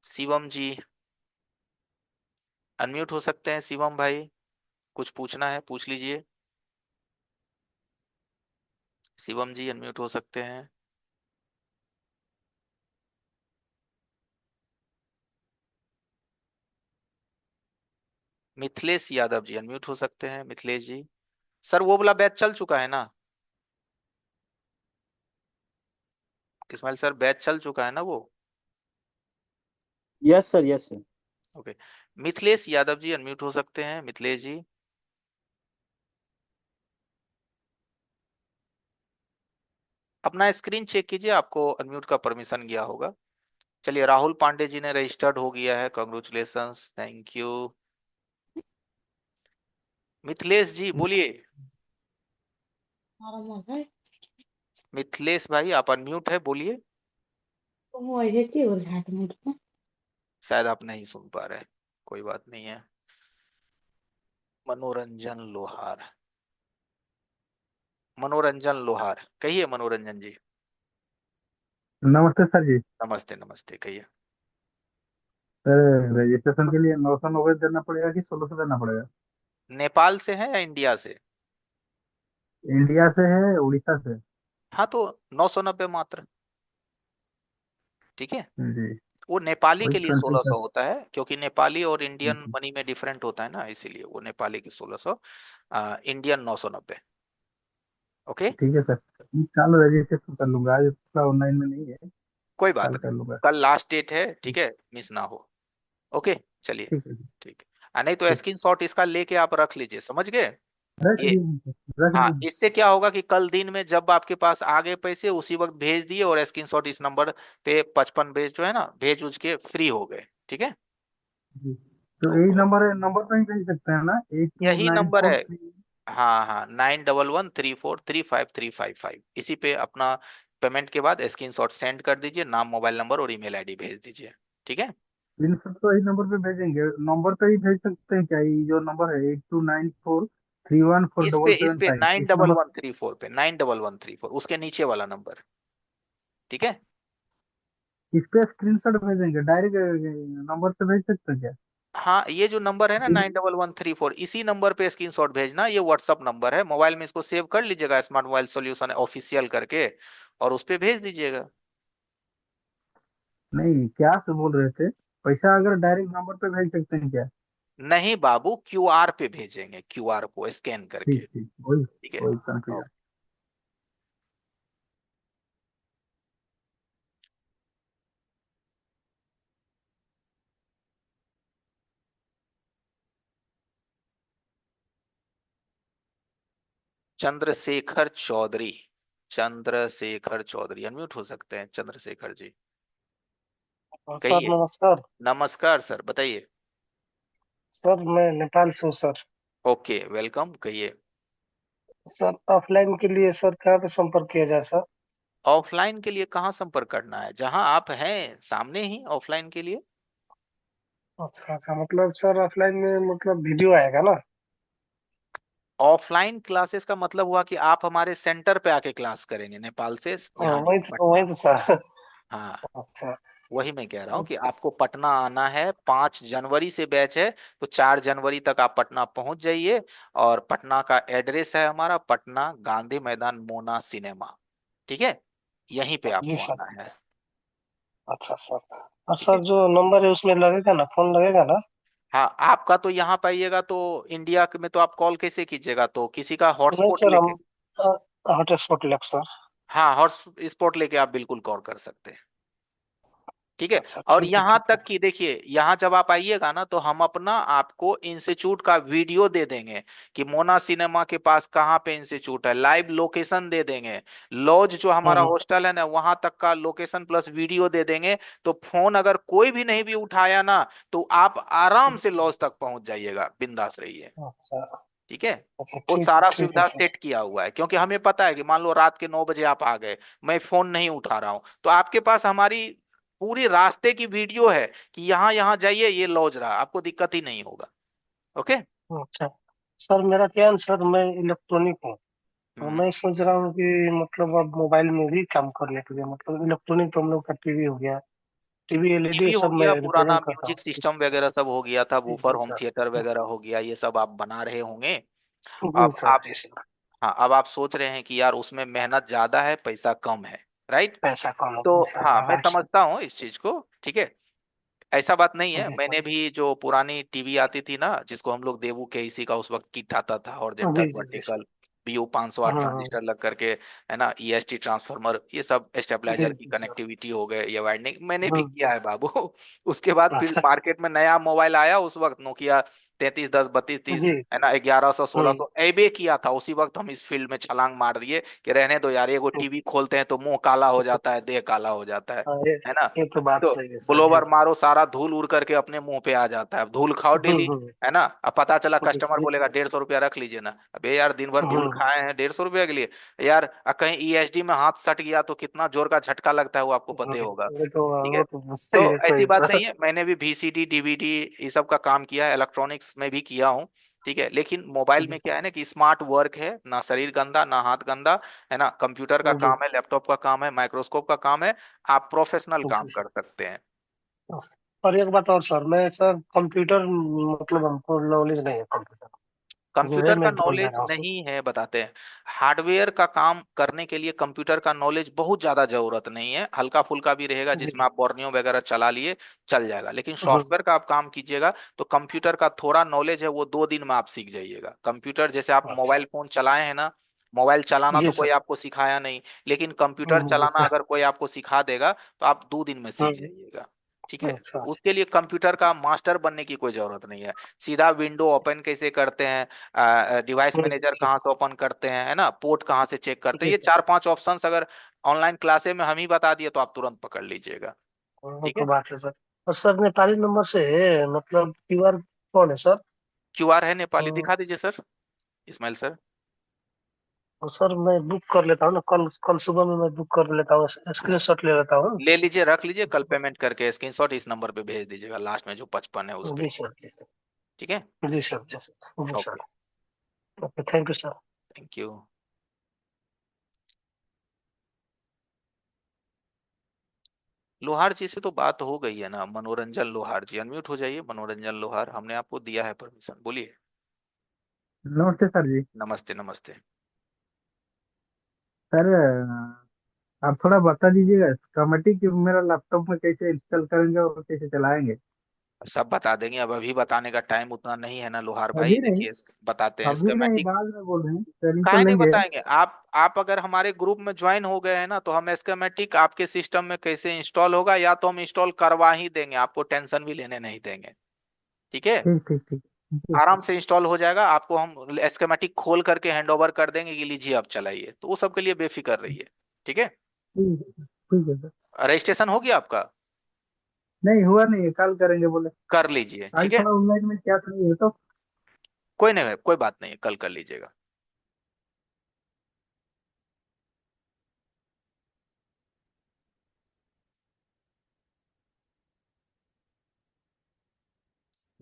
शिवम जी अनम्यूट हो सकते हैं। शिवम भाई, कुछ पूछना है पूछ लीजिए। शिवम जी अनम्यूट हो सकते हैं। मिथिलेश यादव जी अनम्यूट हो सकते हैं। मिथिलेश जी, सर वो वाला बैच चल चुका है ना? इस्माइल सर, बैच चल चुका है ना वो? Yes sir, yes sir. Okay, Mithilesh Yadav ji unmute हो सकते हैं। मिथिलेश जी, अपना स्क्रीन चेक कीजिए, आपको अनम्यूट का परमिशन गया होगा। चलिए, राहुल पांडे जी ने रजिस्टर्ड हो गया है, कॉन्ग्रेचुलेशंस, थैंक यू। मिथिलेश जी बोलिए। मिथिलेश भाई आप अनम्यूट है, बोलिए। शायद आप नहीं सुन पा रहे, कोई बात नहीं है। मनोरंजन लोहार, मनोरंजन लोहार कहिए। मनोरंजन जी नमस्ते सर जी। नमस्ते, नमस्ते कहिए। सर, रजिस्ट्रेशन के लिए 990 देना पड़ेगा कि 1600 देना पड़ेगा? नेपाल से है या इंडिया से? इंडिया से है, उड़ीसा से। हाँ तो 990 मात्र। ठीक है, जी। वो नेपाली वही के लिए कंफ्यूज 1600 सर। होता है, क्योंकि नेपाली और इंडियन जी। मनी में डिफरेंट होता है ना, इसीलिए वो नेपाली की 1600, इंडियन 990। ओके, ठीक है सर। कल रजिस्ट्रेशन कर लूंगा, आज थोड़ा ऑनलाइन में नहीं है। कोई बात कल कर नहीं, लूंगा। कल लास्ट डेट है, ठीक है, मिस ना हो। ओके, चलिए ठीक है। ठीक है। नहीं तो ठीक। स्क्रीन शॉट इसका लेके आप रख लीजिए, समझ गए रख ये? लीजिए रख हाँ, लीजिए। इससे क्या होगा कि कल दिन में जब आपके पास आ गए पैसे, उसी वक्त भेज दिए, और स्क्रीनशॉट इस नंबर पे 55 भेज जो है ना, भेज उज के फ्री हो गए। ठीक है, जी। तो यही तो नंबर तो ही भेज सकते हैं ना, एट टू यही नाइन नंबर फोर है। थ्री हाँ हाँ, 9113435355, इसी पे अपना पेमेंट के बाद स्क्रीनशॉट सेंड कर दीजिए, नाम मोबाइल नंबर और ईमेल आईडी भेज दीजिए। ठीक है, इन सब तो यही नंबर पे भेजेंगे। नंबर पे ही भेज सकते हैं क्या? ये जो नंबर है 829431 इस पे 4775, नाइन इस double number. One three four पे 91134 उसके नीचे वाला नंबर। ठीक है, इस पे स्क्रीनशॉट भेजेंगे, डायरेक्ट नंबर से भेज सकते हैं क्या? हाँ ये जो नंबर है ना 91134, इसी नंबर पे स्क्रीनशॉट भेजना। ये व्हाट्सअप नंबर है, मोबाइल में इसको सेव कर लीजिएगा, स्मार्ट मोबाइल सॉल्यूशन ऑफिशियल करके, और उस पे भेज दीजिएगा। नहीं, क्या से बोल रहे थे? पैसा अगर डायरेक्ट नंबर पे भेज सकते हैं क्या? नहीं बाबू, क्यूआर पे भेजेंगे, क्यूआर को स्कैन करके। ठीक ठीक, वही ठीक है, वही कंफ्यूजन। चंद्रशेखर चौधरी, चंद्रशेखर चौधरी अनम्यूट हो सकते हैं। चंद्रशेखर जी सर कहिए। नमस्कार। नमस्कार सर, बताइए। सर मैं नेपाल से हूँ सर। ओके, वेलकम, कहिए। सर ऑफलाइन के लिए सर कहाँ पे संपर्क किया जाए सर? ऑफलाइन के लिए कहाँ संपर्क करना है, जहां आप हैं सामने ही ऑफलाइन के लिए। अच्छा अच्छा, मतलब सर ऑफलाइन में मतलब वीडियो आएगा ना? ऑफलाइन क्लासेस का मतलब हुआ कि आप हमारे सेंटर पे आके क्लास करेंगे, नेपाल से हाँ, यहाँ नहीं, पटना। वही तो सर। हाँ, अच्छा। वही मैं कह रहा हूँ कि आपको पटना आना है, 5 जनवरी से बैच है, तो 4 जनवरी तक आप पटना पहुंच जाइए। और पटना का एड्रेस है हमारा, पटना गांधी मैदान मोना सिनेमा। ठीक है, यहीं पे जी आपको सर। आना है। अच्छा सर। और ठीक सर है, जो नंबर है उसमें लगेगा ना, फोन लगेगा ना? हाँ आपका तो यहाँ पाइएगा तो इंडिया में तो आप कॉल कैसे कीजिएगा, तो किसी का नहीं हॉटस्पॉट सर, लेके। हम हॉटस्पॉट लेक सर। हाँ, हॉटस्पॉट लेके आप बिल्कुल कॉल कर सकते हैं। ठीक है, अच्छा और ठीक है यहाँ ठीक है। तक कि देखिए, यहाँ जब आप आइएगा ना तो हम अपना आपको इंस्टीट्यूट का वीडियो दे देंगे कि मोना सिनेमा के पास कहाँ पे इंस्टीट्यूट है, लाइव लोकेशन दे देंगे। लॉज जो हमारा हम्म, हॉस्टल है ना, वहां तक का लोकेशन प्लस वीडियो दे देंगे। तो फोन अगर कोई भी नहीं भी उठाया ना, तो आप आराम से लॉज तक पहुंच जाइएगा, बिंदास रहिए। अच्छा ठीक है, अच्छा, वो ठीक सारा ठीक है सुविधा सर। सेट किया हुआ है, क्योंकि हमें पता है कि मान लो रात के 9 बजे आप आ गए, मैं फोन नहीं उठा रहा हूं, तो आपके पास हमारी पूरी रास्ते की वीडियो है कि यहाँ यहाँ जाइए, ये लॉज रहा, आपको दिक्कत ही नहीं होगा। ओके। अच्छा सर, मेरा क्या है सर, मैं इलेक्ट्रॉनिक हूँ। तो हम्म। मैं सोच रहा हूँ कि मतलब अब मोबाइल में भी काम करने के लिए, मतलब इलेक्ट्रॉनिक तो हम लोग का टीवी हो गया, टीवी एलईडी टीवी हो सब मैं गया, पुराना रिपेयरिंग करता म्यूजिक हूँ। सिस्टम वगैरह सब हो गया था, जी वूफर जी होम सर। थिएटर वगैरह हो गया, ये सब आप बना रहे होंगे। जी अब सर आप, जी सर। हाँ अब आप सोच रहे हैं कि यार उसमें मेहनत ज्यादा है, पैसा कम है, राइट। पैसा कम है तो जी सर, हाँ, हाँ मैं राइट सर। समझता हूँ इस चीज को। ठीक है, ऐसा बात नहीं है, जी मैंने भी जो पुरानी टीवी आती थी ना, जिसको हम लोग देवू के इसी का उस वक्त किट आता था, जी हॉरिजॉन्टल जी जी वर्टिकल, सर। BU 508 हाँ ट्रांजिस्टर लग करके, है ना, EST ट्रांसफार्मर, ये सब जी स्टेबलाइजर की जी सर। कनेक्टिविटी हो गए, ये वाइंडिंग मैंने भी हम्म, किया है बाबू। उसके बाद फिर अच्छा। मार्केट में नया मोबाइल आया, उस वक्त नोकिया 3310 3230, जी। है ना, 1100 सोलह हम्म सौ एबे किया था, उसी वक्त हम इस फील्ड में छलांग मार दिए कि रहने दो यार, ये वो टीवी खोलते हैं तो मुंह काला हो जाता है, देह काला हो जाता हाँ, है ना। ये तो बात तो सही है सर जी। ब्लोवर मारो, सारा धूल उड़ करके अपने मुंह पे आ जाता है, अब धूल खाओ डेली, हम्म, है ना। अब पता चला जी कस्टमर जी बोलेगा सर। 150 रुपया रख लीजिए ना, अबे यार दिन भर धूल हम्म, खाए हैं 150 रुपया के लिए। यार कहीं ESD में हाथ सट गया तो कितना जोर का झटका लगता है, वो आपको पता ही होगा। ये तो ठीक है, वो तो तो सही ऐसी है बात सर। नहीं है, मैंने भी VCD DVD ये सब का काम किया है, इलेक्ट्रॉनिक्स में भी किया हूँ। ठीक है, लेकिन मोबाइल जी में क्या है ना कि स्मार्ट वर्क है, ना शरीर गंदा ना हाथ गंदा, है ना, कंप्यूटर का जी काम है, लैपटॉप का काम है, माइक्रोस्कोप का काम है, आप प्रोफेशनल काम जी। कर सकते हैं। और एक बात और सर, मैं सर कंप्यूटर, मतलब हमको नॉलेज नहीं है कंप्यूटर, जो है कंप्यूटर का मैं ढूंढ नॉलेज रहा हूँ सर। नहीं है, बताते हैं। हार्डवेयर का काम करने के लिए कंप्यूटर का नॉलेज बहुत ज्यादा जरूरत नहीं है, हल्का फुल्का भी रहेगा, जिसमें जी। आप बोर्नियो वगैरह चला लिए चल जाएगा। लेकिन हम्म, सॉफ्टवेयर का आप काम कीजिएगा तो कंप्यूटर का थोड़ा नॉलेज है, वो 2 दिन में आप सीख जाइएगा। कंप्यूटर जैसे आप अच्छा। मोबाइल फोन चलाए हैं ना, मोबाइल चलाना जी तो कोई सर। आपको सिखाया नहीं, लेकिन कंप्यूटर जी चलाना सर। अगर कोई आपको सिखा देगा तो आप 2 दिन में सीख हम्म, जाइएगा। ठीक है, तो अच्छा उसके लिए कंप्यूटर का मास्टर बनने की कोई जरूरत नहीं है। सीधा विंडो ओपन कैसे करते हैं, डिवाइस मैनेजर अच्छा। कहाँ से ओपन करते हैं, है ना, पोर्ट कहाँ से चेक करते हैं, जी ये सर। 4 5 ऑप्शंस अगर ऑनलाइन क्लासे में हम ही बता दिए तो आप तुरंत पकड़ लीजिएगा। वो ठीक तो है, बात है सर। और सर नेपाली नंबर से मतलब क्यूआर कौन है सर? QR है नेपाली, और दिखा दीजिए सर, इस्माइल सर। और सर मैं बुक कर लेता हूँ ना, कल कल सुबह में मैं बुक कर लेता हूँ, स्क्रीन शॉट ले लेता हूँ। ले लीजिए, रख लीजिए, कल पेमेंट करके स्क्रीनशॉट इस नंबर पे भेज दीजिएगा, लास्ट में जो 55 है उस पे। जी सर जी सर। ठीक है, जी सर जी सर जी okay, sir. Okay, thank you sir. Thank you. Lohar ji से तो बात हो गई है ना, मनोरंजन लोहार जी, अनम्यूट हो जाइए। मनोरंजन लोहार, हमने आपको दिया है परमिशन, बोलिए। नमस्ते सर जी। नमस्ते नमस्ते। सर आप थोड़ा बता दीजिएगा स्कीमेटिक कि मेरा लैपटॉप में कैसे इंस्टॉल करेंगे और कैसे चलाएंगे। सब बता देंगे, अब अभी बताने का टाइम उतना नहीं है ना लोहार भाई, अभी नहीं, देखिए बताते हैं अभी नहीं, स्कीमेटिक। बाद में बोल रहे हैं, ट्रेनिंग तो काहे नहीं लेंगे। बताएंगे, आप अगर हमारे ग्रुप में ज्वाइन हो गए हैं ना, तो हम स्कीमेटिक आपके सिस्टम में कैसे इंस्टॉल होगा, या तो हम इंस्टॉल करवा ही देंगे, आपको टेंशन भी लेने नहीं देंगे। ठीक है, ठीक ठीक ठीक। जी सर। आराम से इंस्टॉल हो जाएगा, आपको हम स्कीमेटिक खोल करके हैंड ओवर कर देंगे कि लीजिए आप चलाइए, तो वो सब के लिए बेफिक्र रहिए। ठीक है, ठीक है सर। रजिस्ट्रेशन हो गया आपका, नहीं हुआ नहीं है, कल करेंगे बोले। कर लीजिए। आज ठीक है, थोड़ा ऑनलाइन में क्या नहीं है तो। कोई नहीं, कोई बात नहीं, कल कर लीजिएगा।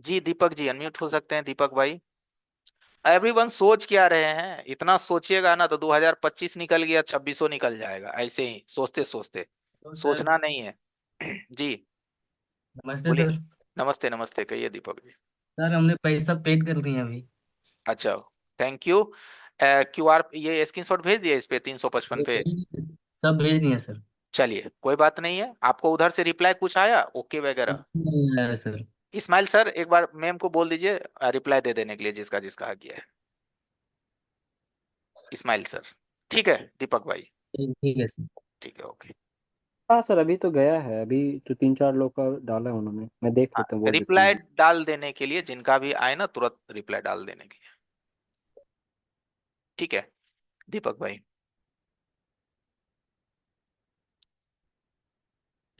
जी दीपक जी अनम्यूट हो सकते हैं दीपक भाई। एवरीवन सोच क्या रहे हैं, इतना सोचिएगा ना तो 2025 निकल गया 2600 निकल जाएगा, ऐसे ही सोचते सोचते। तो सर। सोचना नहीं है। जी नमस्ते बोलिए। सर। नमस्ते नमस्ते कहिए दीपक जी। सर हमने पैसा पेड कर दिए अभी। अच्छा थैंक यू। क्यूआर ये स्क्रीनशॉट भेज दिया इस पे 355 पे। सब भेज दिए सर। चलिए कोई बात नहीं है, आपको उधर से रिप्लाई कुछ आया ओके वगैरह? नहीं आया सर। इस्माइल सर एक बार मैम को बोल दीजिए रिप्लाई दे देने के लिए जिसका जिसका आ गया है। इस्माइल सर। ठीक है दीपक भाई। ठीक है सर। ठीक है ओके। हाँ सर, अभी तो गया है, अभी तो 3-4 लोग का डाला है उन्होंने, मैं देख लेता हूँ, बोल देता रिप्लाई हूँ। डाल देने के लिए जिनका भी आए ना तुरंत रिप्लाई डाल देने के लिए। ठीक है दीपक भाई।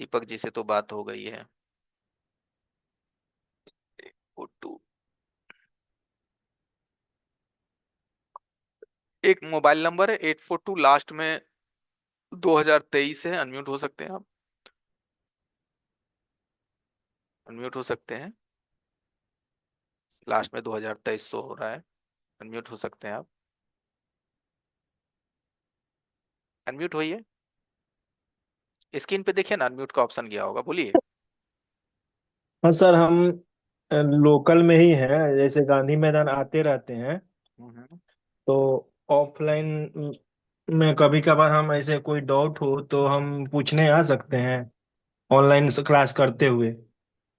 दीपक जी से तो बात हो गई है। फोटो एक मोबाइल नंबर है 842 लास्ट में 2023 है, अनम्यूट हो सकते हैं आप। अनम्यूट हो सकते हैं। लास्ट में 2023 शो हो रहा है। अनम्यूट हो सकते हैं आप। अनम्यूट होइए। स्क्रीन पे देखिए ना अनम्यूट का ऑप्शन गया होगा, बोलिए। हाँ सर, हम लोकल में ही हैं, जैसे गांधी मैदान आते रहते हैं। हम्म। तो ऑफलाइन में कभी कभार हम ऐसे कोई डाउट हो तो हम पूछने आ सकते हैं ऑनलाइन क्लास करते हुए।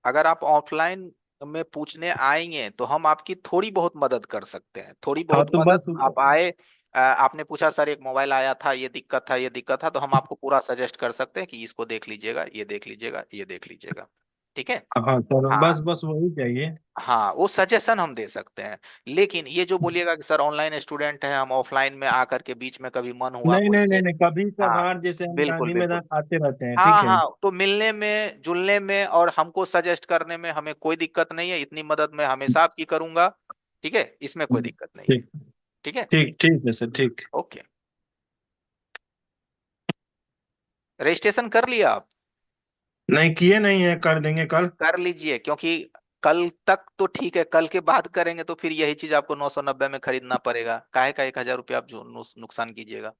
अगर आप ऑफलाइन में पूछने आएंगे तो हम आपकी थोड़ी बहुत मदद कर सकते हैं, थोड़ी हाँ बहुत तो मदद। बस। आप आए, आपने पूछा सर एक मोबाइल आया था, ये दिक्कत था ये दिक्कत था, तो हम आपको पूरा सजेस्ट कर सकते हैं कि इसको देख लीजिएगा, ये देख लीजिएगा, ये देख लीजिएगा। ठीक है। हाँ सर, हाँ बस बस वही चाहिए। हाँ वो सजेशन हम दे सकते हैं। लेकिन ये जो बोलिएगा कि सर ऑनलाइन स्टूडेंट है हम ऑफलाइन में आकर के बीच में कभी मन हुआ नहीं नहीं मुझसे। नहीं नहीं, कभी हाँ कभार जैसे हम बिल्कुल गांधी बिल्कुल। मैदान आते रहते हैं, हाँ ठीक है। हाँ तो मिलने में जुलने में और हमको सजेस्ट करने में हमें कोई दिक्कत नहीं है, इतनी मदद मैं हमेशा आपकी करूंगा। ठीक है इसमें कोई दिक्कत नहीं है। ठीक। ठीक है ठीक ठीक है सर, ठीक। ओके। रजिस्ट्रेशन कर लिया आप? नहीं किए नहीं है, कर देंगे कल। कर लीजिए क्योंकि कल तक तो ठीक है, कल के बाद करेंगे तो फिर यही चीज आपको 990 में खरीदना पड़ेगा, काहे का 1000 रुपया आप जो नुकसान कीजिएगा।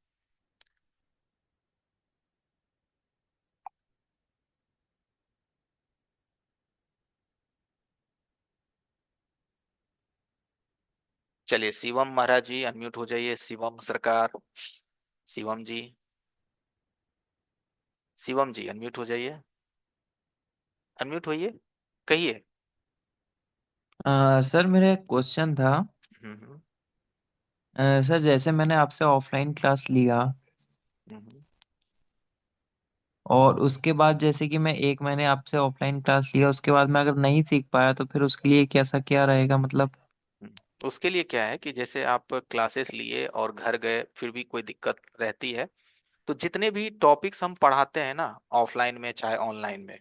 चलिए शिवम महाराज जी अनम्यूट हो जाइए, शिवम सरकार। शिवम जी। शिवम जी अनम्यूट हो जाइए। अनम्यूट होइए। कहिए। सर मेरा एक क्वेश्चन था। हम्म। सर जैसे मैंने आपसे ऑफलाइन क्लास लिया हम्म। और उसके बाद जैसे कि मैं 1 महीने आपसे ऑफलाइन क्लास लिया, उसके बाद मैं अगर नहीं सीख पाया तो फिर उसके लिए कैसा क्या रहेगा मतलब। उसके लिए क्या है कि जैसे आप क्लासेस लिए और घर गए फिर भी कोई दिक्कत रहती है, तो जितने भी टॉपिक्स हम पढ़ाते हैं ना ऑफलाइन में चाहे ऑनलाइन में,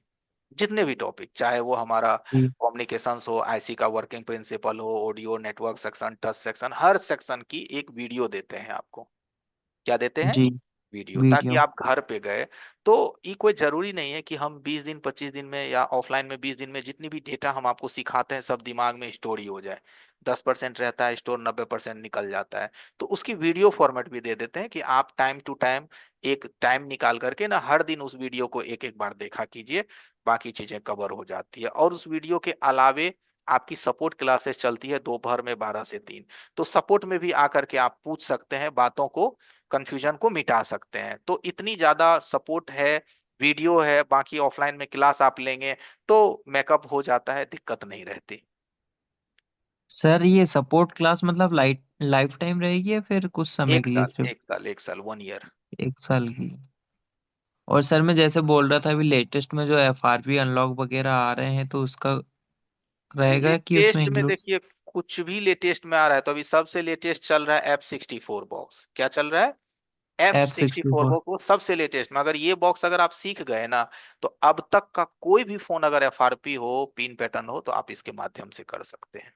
जितने भी टॉपिक चाहे वो हमारा जी। कम्युनिकेशंस हो, आईसी का वर्किंग प्रिंसिपल हो, audio network section, touch section, हर सेक्शन की एक वीडियो देते हैं आपको। क्या देते हैं? जी। वीडियो, ताकि वीडियो। आप घर पे गए तो ये कोई जरूरी नहीं है कि हम 20 दिन 25 दिन में या ऑफलाइन में 20 दिन में जितनी भी डेटा हम आपको सिखाते हैं सब दिमाग में स्टोर ही हो जाए। 10% रहता है स्टोर, 90% निकल जाता है। तो उसकी वीडियो फॉर्मेट भी दे देते हैं कि आप टाइम टू टाइम एक टाइम निकाल करके ना हर दिन उस वीडियो को एक एक बार देखा कीजिए, बाकी चीजें कवर हो जाती है। और उस वीडियो के अलावे आपकी सपोर्ट क्लासेस चलती है दोपहर में 12 से 3, तो सपोर्ट में भी आकर के आप पूछ सकते हैं बातों को, कंफ्यूजन को मिटा सकते हैं। तो इतनी ज्यादा सपोर्ट है, वीडियो है, बाकी ऑफलाइन में क्लास आप लेंगे तो मेकअप हो जाता है, दिक्कत नहीं रहती। सर ये सपोर्ट क्लास मतलब लाइफ टाइम रहेगी या फिर कुछ समय एक के लिए साल सिर्फ। एक साल एक साल 1 ईयर। 1 साल की। और सर मैं जैसे बोल रहा था अभी लेटेस्ट में जो FRP अनलॉक वगैरह आ रहे हैं तो उसका रहेगा कि उसमें लेटेस्ट में इंक्लूड। देखिए कुछ भी लेटेस्ट में आ रहा है तो अभी सबसे लेटेस्ट चल रहा है F64 बॉक्स। क्या चल रहा है? F sixty four F64। Box वो सबसे लेटेस्ट में। अगर ये बॉक्स अगर आप सीख गए ना तो अब तक का कोई भी फोन अगर FRP हो, पिन पैटर्न हो, तो आप इसके माध्यम से कर सकते हैं।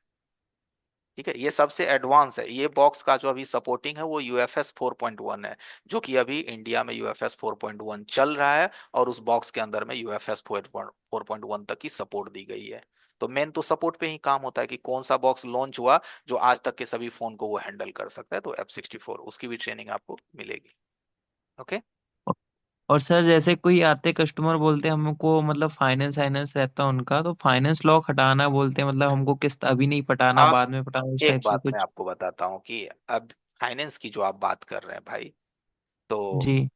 ठीक है, ये सबसे एडवांस है। ये बॉक्स का जो अभी सपोर्टिंग है वो यूएफएस 4.1 है, जो कि अभी इंडिया में यूएफएस 4.1 चल रहा है, और उस बॉक्स के अंदर में यूएफएस 4.1 तक की सपोर्ट दी गई है। तो मेन तो सपोर्ट पे ही काम होता है कि कौन सा बॉक्स लॉन्च हुआ जो आज तक के सभी फोन को वो हैंडल कर सकता है। तो F64 उसकी भी ट्रेनिंग आपको मिलेगी। ओके। और सर जैसे कोई आते कस्टमर बोलते हैं हमको मतलब फाइनेंस फाइनेंस रहता है उनका, तो फाइनेंस लॉक हटाना बोलते हैं, मतलब हमको किस्त अभी नहीं पटाना, आप बाद में पटाना, इस एक टाइप से बात मैं कुछ। आपको बताता हूँ कि अब फाइनेंस की जो आप बात कर रहे हैं भाई, तो जी